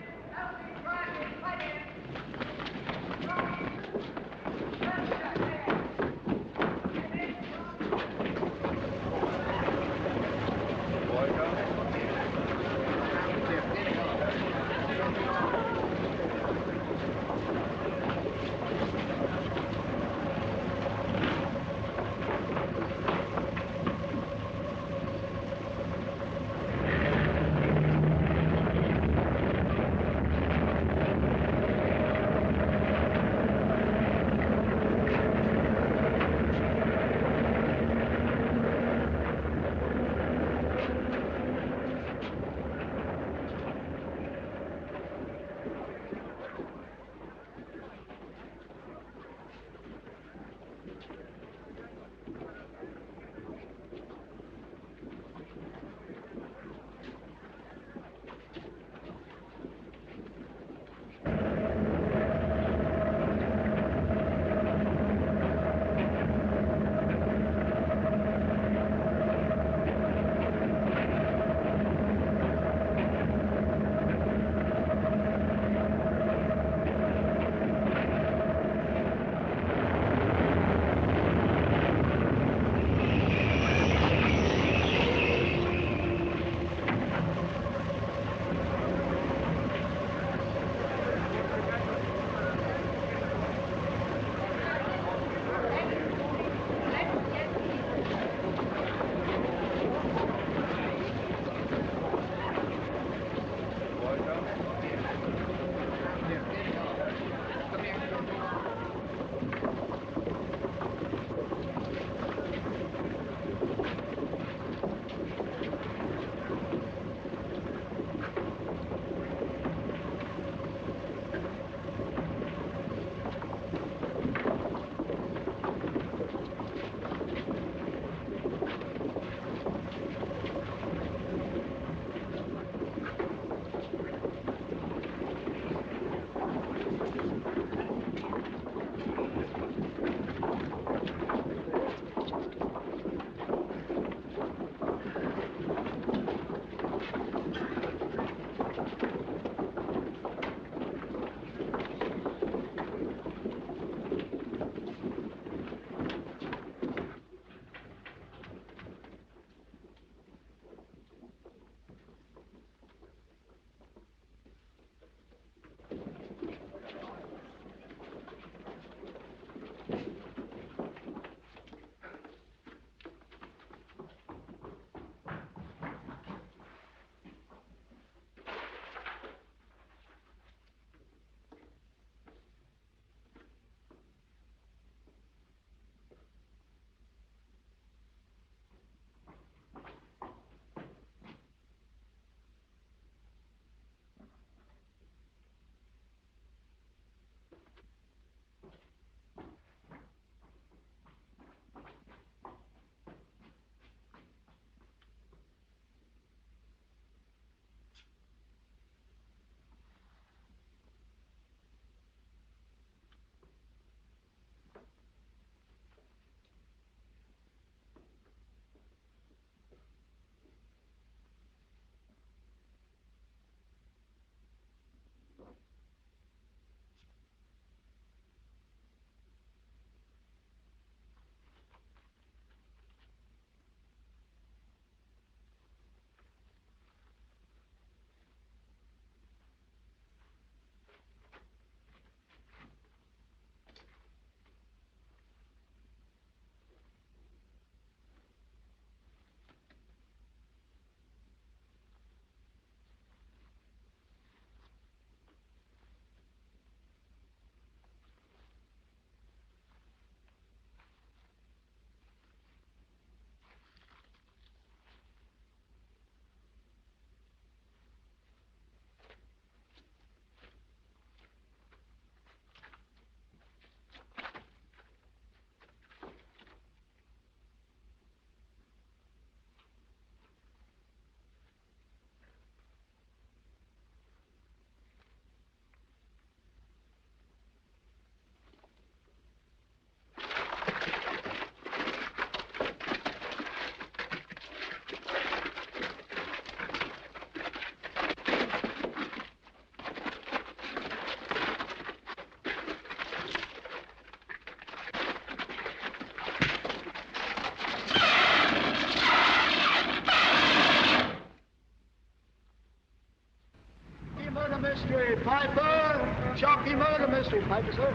Piper! Chalky murder mystery, Piper, sir.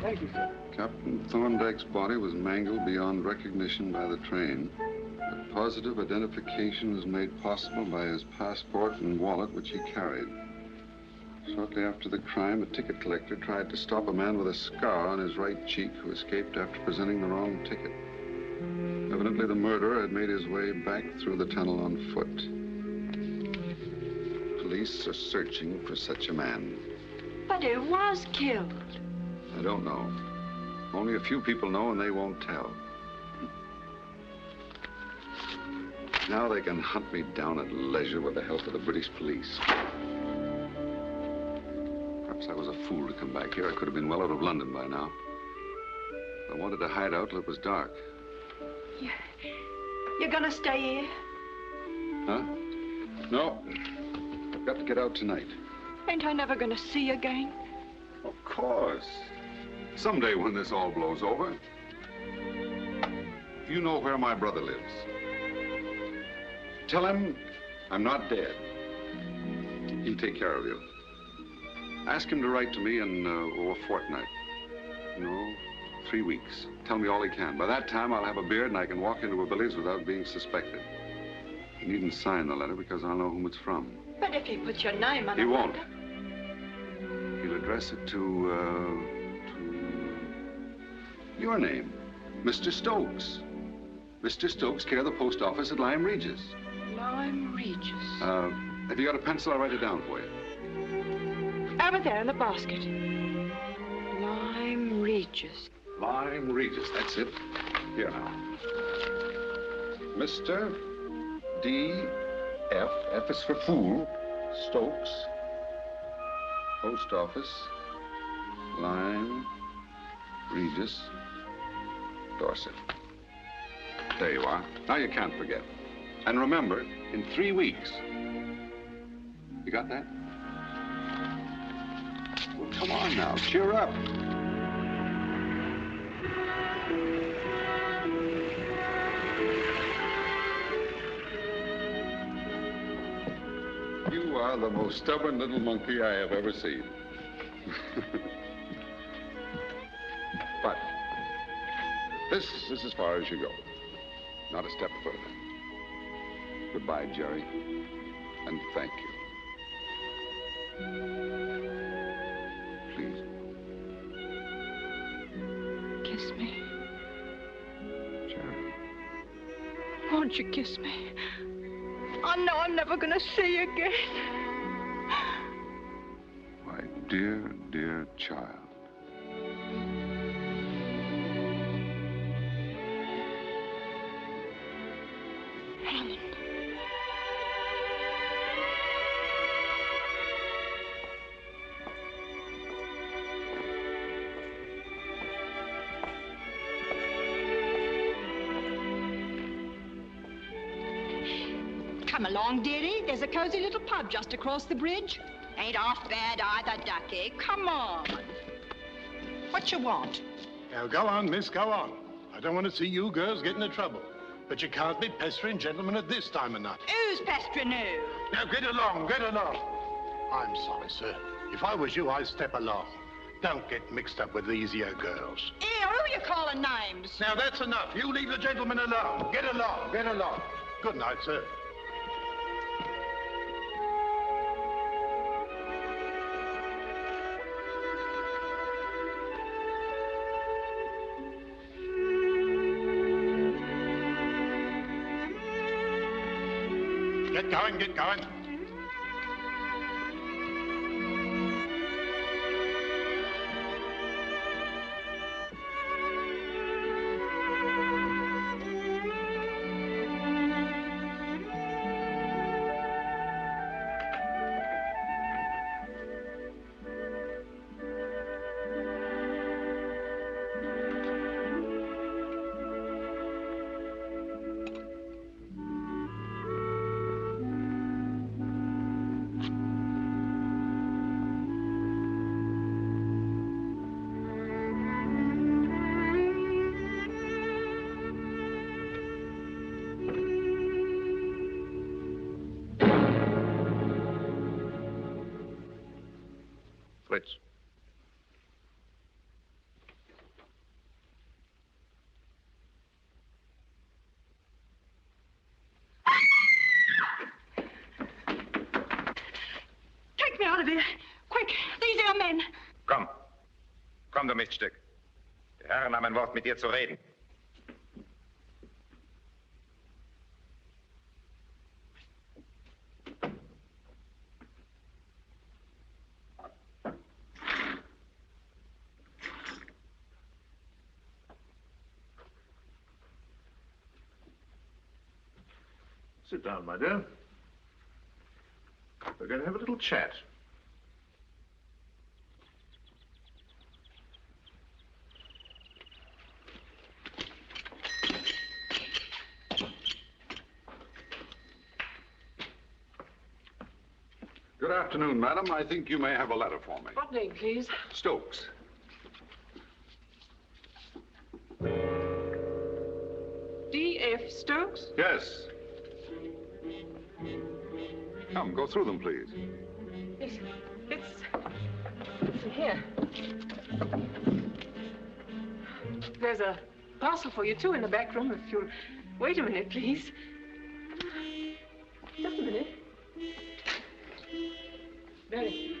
Thank you, sir. Captain Thorndike's body was mangled beyond recognition by the train. But positive identification was made possible by his passport and wallet, which he carried. Shortly after the crime, a ticket collector tried to stop a man with a scar on his right cheek who escaped after presenting the wrong ticket. Evidently, the murderer had made his way back through the tunnel on foot. Police are searching for such a man. But who was killed? I don't know. Only a few people know, and they won't tell. Now they can hunt me down at leisure with the help of the British police. Perhaps I was a fool to come back here. I could have been well out of London by now. I wanted to hide out till it was dark. You're gonna stay here? Huh? No. I've got to get out tonight. Ain't I never gonna see you again? Of course. Someday when this all blows over, you know where my brother lives. Tell him I'm not dead. He'll take care of you. Ask him to write to me in a fortnight. No, 3 weeks. Tell me all he can. By that time, I'll have a beard and I can walk into a village without being suspected. He needn't sign the letter because I'll know whom it's from. But if he puts your name on it... He won't. He'll address it to your name, Mr. Stokes. Mr. Stokes, care of the post office at Lyme Regis. Lyme Regis. Have you got a pencil? I'll write it down for you. Over there in the basket. Lyme Regis. Lyme Regis, that's it. Here now. Mr. D.F., F is for fool, Stokes, post office, Lyme Regis, Dorset. There you are. Now you can't forget. And remember, in 3 weeks. You got that? Well, come on now, cheer up. You are the most stubborn little monkey I have ever seen. But this is as far as you go. Not a step further. Goodbye, Jerry, and thank you. Please. Kiss me. Jerry. Won't you kiss me? I know I'm never gonna see you again. My dear, dear child. Helen. Come along, dearie. There's a cozy little pub just across the bridge. Ain't half bad either, ducky. Come on. What you want? Now, go on, miss, go on. I don't want to see you girls get into trouble. But you can't be pestering gentlemen at this time of night. Who's pestering who? Now, get along, get along. I'm sorry, sir. If I was you, I'd step along. Don't get mixed up with these here girls. Here, who you calling names? Now, that's enough. You leave the gentleman alone. Get along, get along. Good night, sir. Get going, get going. Fritz. Take me out of here. Quick, these are your men. Komm. Komm, du Miststück. Die Herren haben ein Wort mit dir zu reden. Sit down, my dear. We're going to have a little chat. Good afternoon, madam. I think you may have a letter for me. What name, please? Stokes. D.F. Stokes? Yes. Come, go through them, please. It's here. There's a parcel for you, too, in the back room, if you'll wait a minute, please. Just a minute. Very.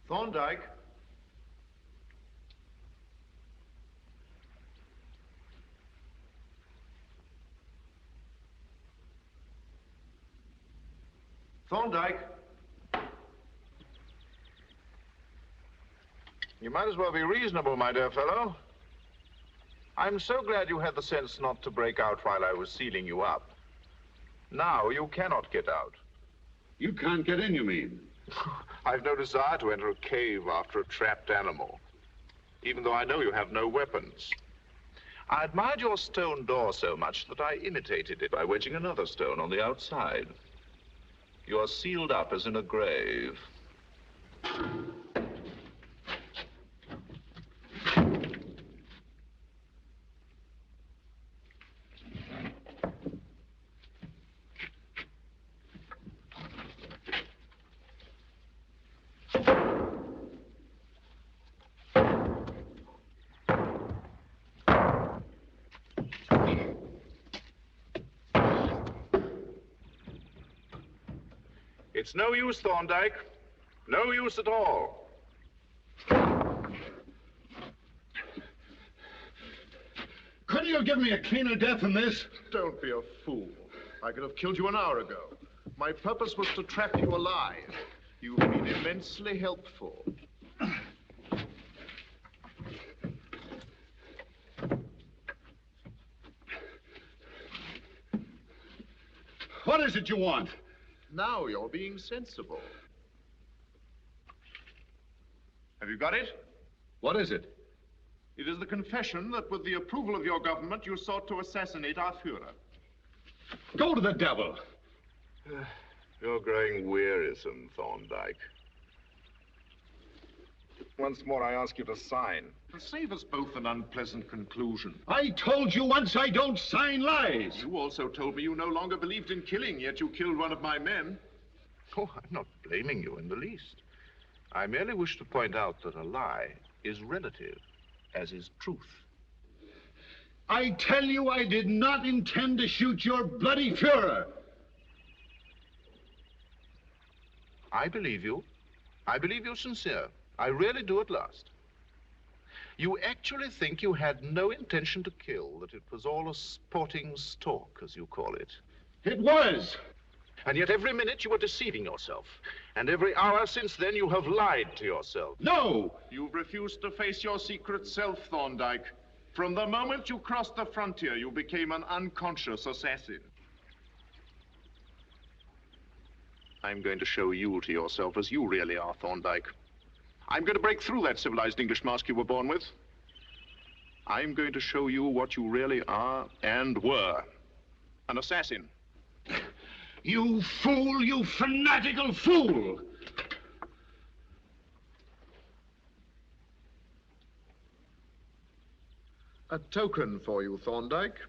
Thorndike. Thorndike. You might as well be reasonable, my dear fellow. I'm so glad you had the sense not to break out while I was sealing you up. Now you cannot get out. You can't get in, you mean? I've no desire to enter a cave after a trapped animal, even though I know you have no weapons. I admired your stone door so much that I imitated it by wedging another stone on the outside. You are sealed up as in a grave. It's no use, Thorndike. No use at all. Couldn't you give me a cleaner death than this? Don't be a fool. I could have killed you an hour ago. My purpose was to trap you alive. You've been immensely helpful. What is it you want? Now you're being sensible. Have you got it? What is it? It is the confession that with the approval of your government, you sought to assassinate our Führer. Go to the devil. You're growing wearisome, Thorndike. Once more, I ask you to sign. To save us both an unpleasant conclusion. I told you once I don't sign lies. You also told me you no longer believed in killing, yet you killed one of my men. Oh, I'm not blaming you in the least. I merely wish to point out that a lie is relative, as is truth. I tell you I did not intend to shoot your bloody Führer. I believe you. I believe you're sincere. I really do at last. You actually think you had no intention to kill, that it was all a sporting stalk, as you call it. It was. And yet every minute you were deceiving yourself. And every hour since then you have lied to yourself. No! You've refused to face your secret self, Thorndike. From the moment you crossed the frontier, you became an unconscious assassin. I'm going to show you to yourself as you really are, Thorndike. I'm going to break through that civilized English mask you were born with. I'm going to show you what you really are and were. An assassin. You fool, you fanatical fool! A token for you, Thorndike.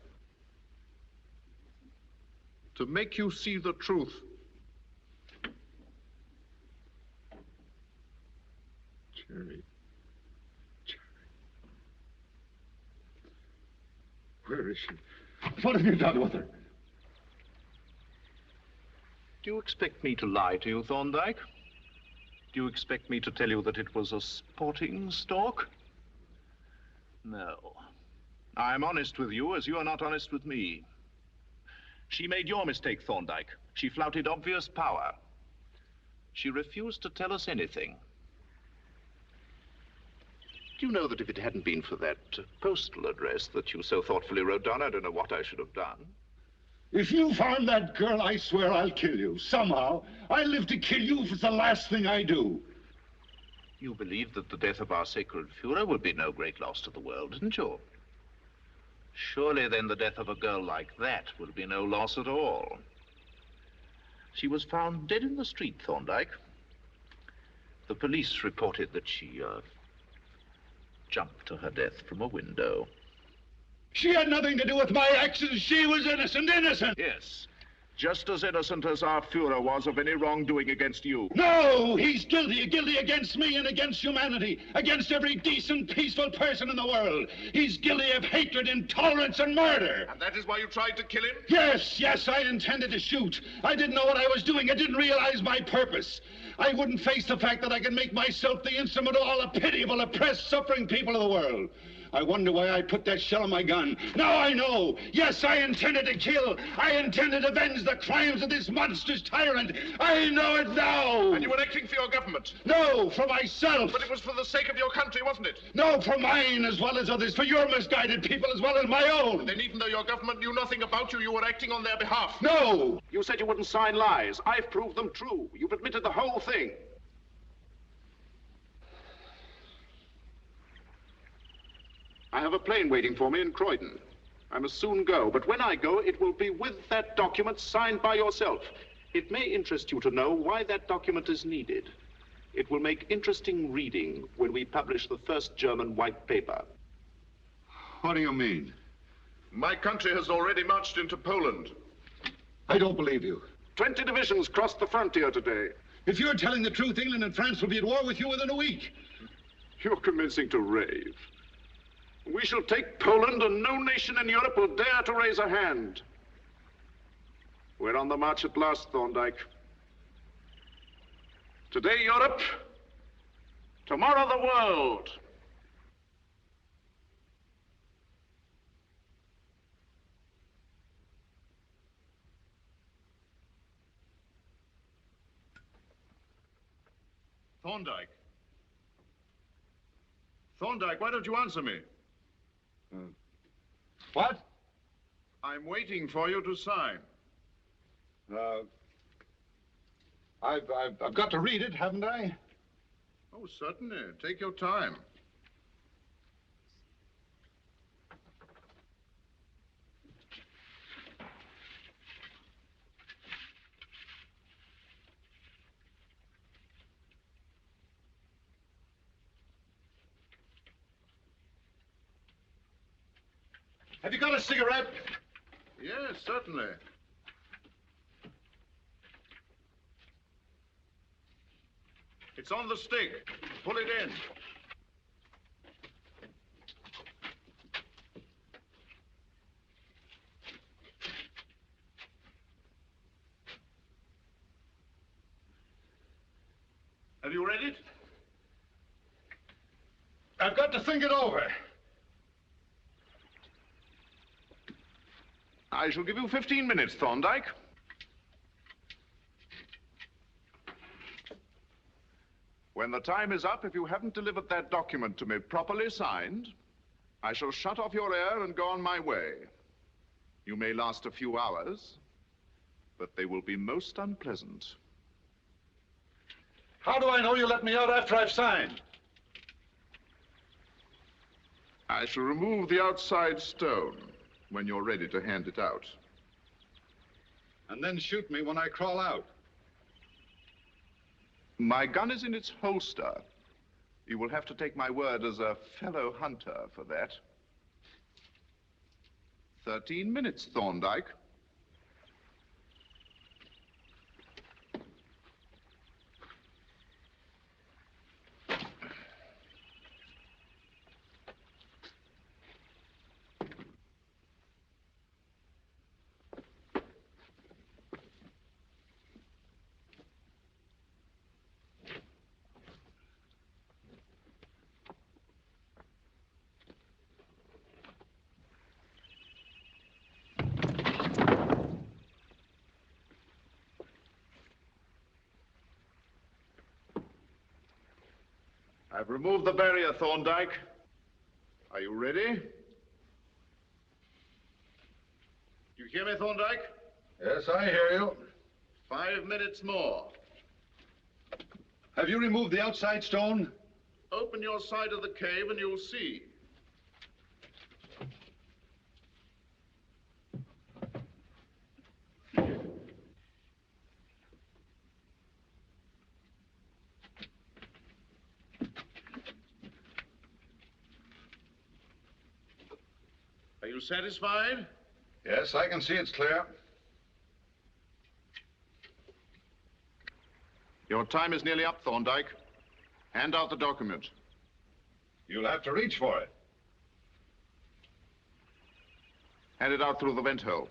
To make you see the truth. Jerry. Where is she? What have you done with her? Do you expect me to lie to you, Thorndike? Do you expect me to tell you that it was a sporting stalk? No. I'm honest with you as you are not honest with me. She made your mistake, Thorndike. She flouted obvious power. She refused to tell us anything. Do you know that if it hadn't been for that postal address that you so thoughtfully wrote down, I don't know what I should have done. If you found that girl, I swear I'll kill you. Somehow. I live to kill you if it's the last thing I do. You believed that the death of our sacred Führer would be no great loss to the world, didn't you? Surely then the death of a girl like that will be no loss at all. She was found dead in the street, Thorndike. The police reported that she jumped to her death from a window. She had nothing to do with my actions. She was innocent, innocent. Yes, just as innocent as our Führer was of any wrongdoing against you. No, he's guilty. Guilty against me and against humanity. Against every decent, peaceful person in the world. He's guilty of hatred, intolerance, and murder. And that is why you tried to kill him? Yes, I intended to shoot. I didn't know what I was doing. I didn't realize my purpose. I wouldn't face the fact that I could make myself the instrument of all the pitiable, oppressed, suffering people of the world. I wonder why I put that shell in my gun. Now I know. Yes, I intended to kill. I intended to avenge the crimes of this monstrous tyrant. I know it now. And you were acting for your government? No, for myself. But it was for the sake of your country, wasn't it? No, for mine as well as others. For your misguided people as well as my own. And then even though your government knew nothing about you, you were acting on their behalf. No. You said you wouldn't sign lies. I've proved them true. You've admitted the whole thing. I have a plane waiting for me in Croydon. I must soon go, but when I go, it will be with that document signed by yourself. It may interest you to know why that document is needed. It will make interesting reading when we publish the first German white paper. What do you mean? My country has already marched into Poland. I don't believe you. 20 divisions crossed the frontier today. If you're telling the truth, England and France will be at war with you within a week. You're commencing to rave. We shall take Poland, and no nation in Europe will dare to raise a hand. We're on the march at last, Thorndike. Today, Europe. Tomorrow, the world. Thorndike. Thorndike, why don't you answer me? What? I'm waiting for you to sign. I've got to read it, haven't I? Oh, certainly. Take your time. Have you got a cigarette? Yes, certainly. It's on the stick. Pull it in. Have you read it? I've got to think it over. I shall give you 15 minutes, Thorndike. When the time is up, if you haven't delivered that document to me properly signed, I shall shut off your air and go on my way. You may last a few hours, but they will be most unpleasant. How do I know you let me out after I've signed? I shall remove the outside stone when you're ready to hand it out. And then shoot me when I crawl out. My gun is in its holster. You will have to take my word as a fellow hunter for that. 13 minutes, Thorndike. I've removed the barrier, Thorndike. Are you ready? You hear me, Thorndike? Yes, I hear you. 5 minutes more. Have you removed the outside stone? Open your side of the cave and you'll see. Are you satisfied? Yes, I can see it's clear. Your time is nearly up, Thorndike. Hand out the document. You'll have to reach for it. Hand it out through the vent hole.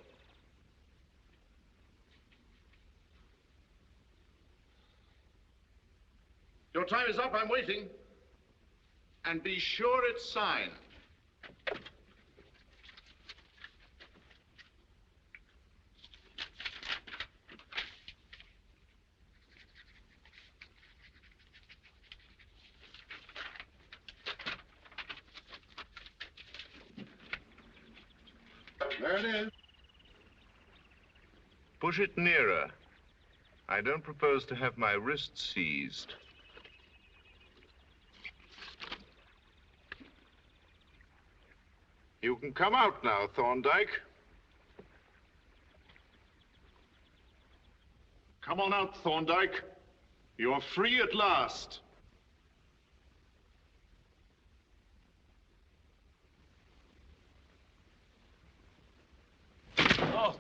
Your time is up, I'm waiting. And be sure it's signed. There it is. Push it nearer. I don't propose to have my wrist seized. You can come out now, Thorndike. Come on out, Thorndike. You're free at last. Oh.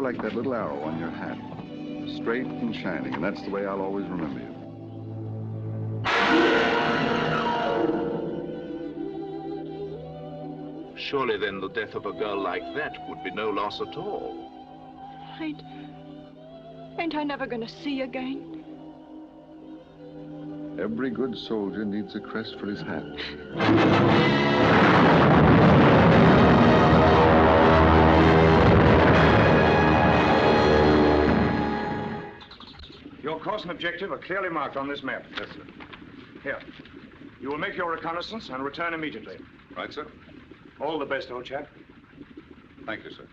like that little arrow on your hat. Straight and shining, and that's the way I'll always remember you. Surely then the death of a girl like that would be no loss at all. Ain't I never gonna see you again? Every good soldier needs a crest for his hat. Your course and objective are clearly marked on this map. Yes, sir. Here. You will make your reconnaissance and return immediately. Right, sir. All the best, old chap. Thank you, sir.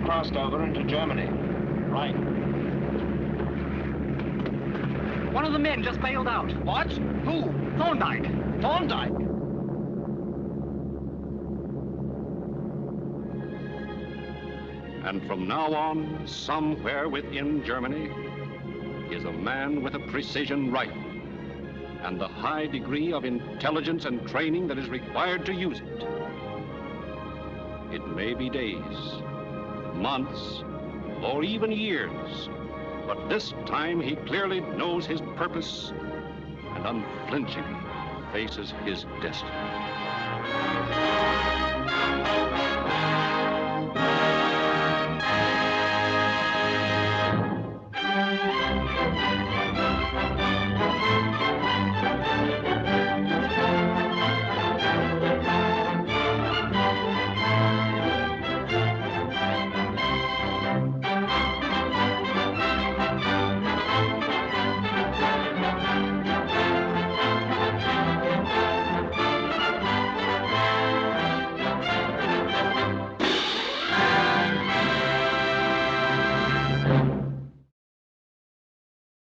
Crossed over into Germany. Right. One of the men just bailed out. What? Who? Thorndike. Thorndike? And from now on, somewhere within Germany, is a man with a precision rifle and the high degree of intelligence and training that is required to use it. It may be days, months, or even years, but this time he clearly knows his purpose and unflinchingly faces his destiny.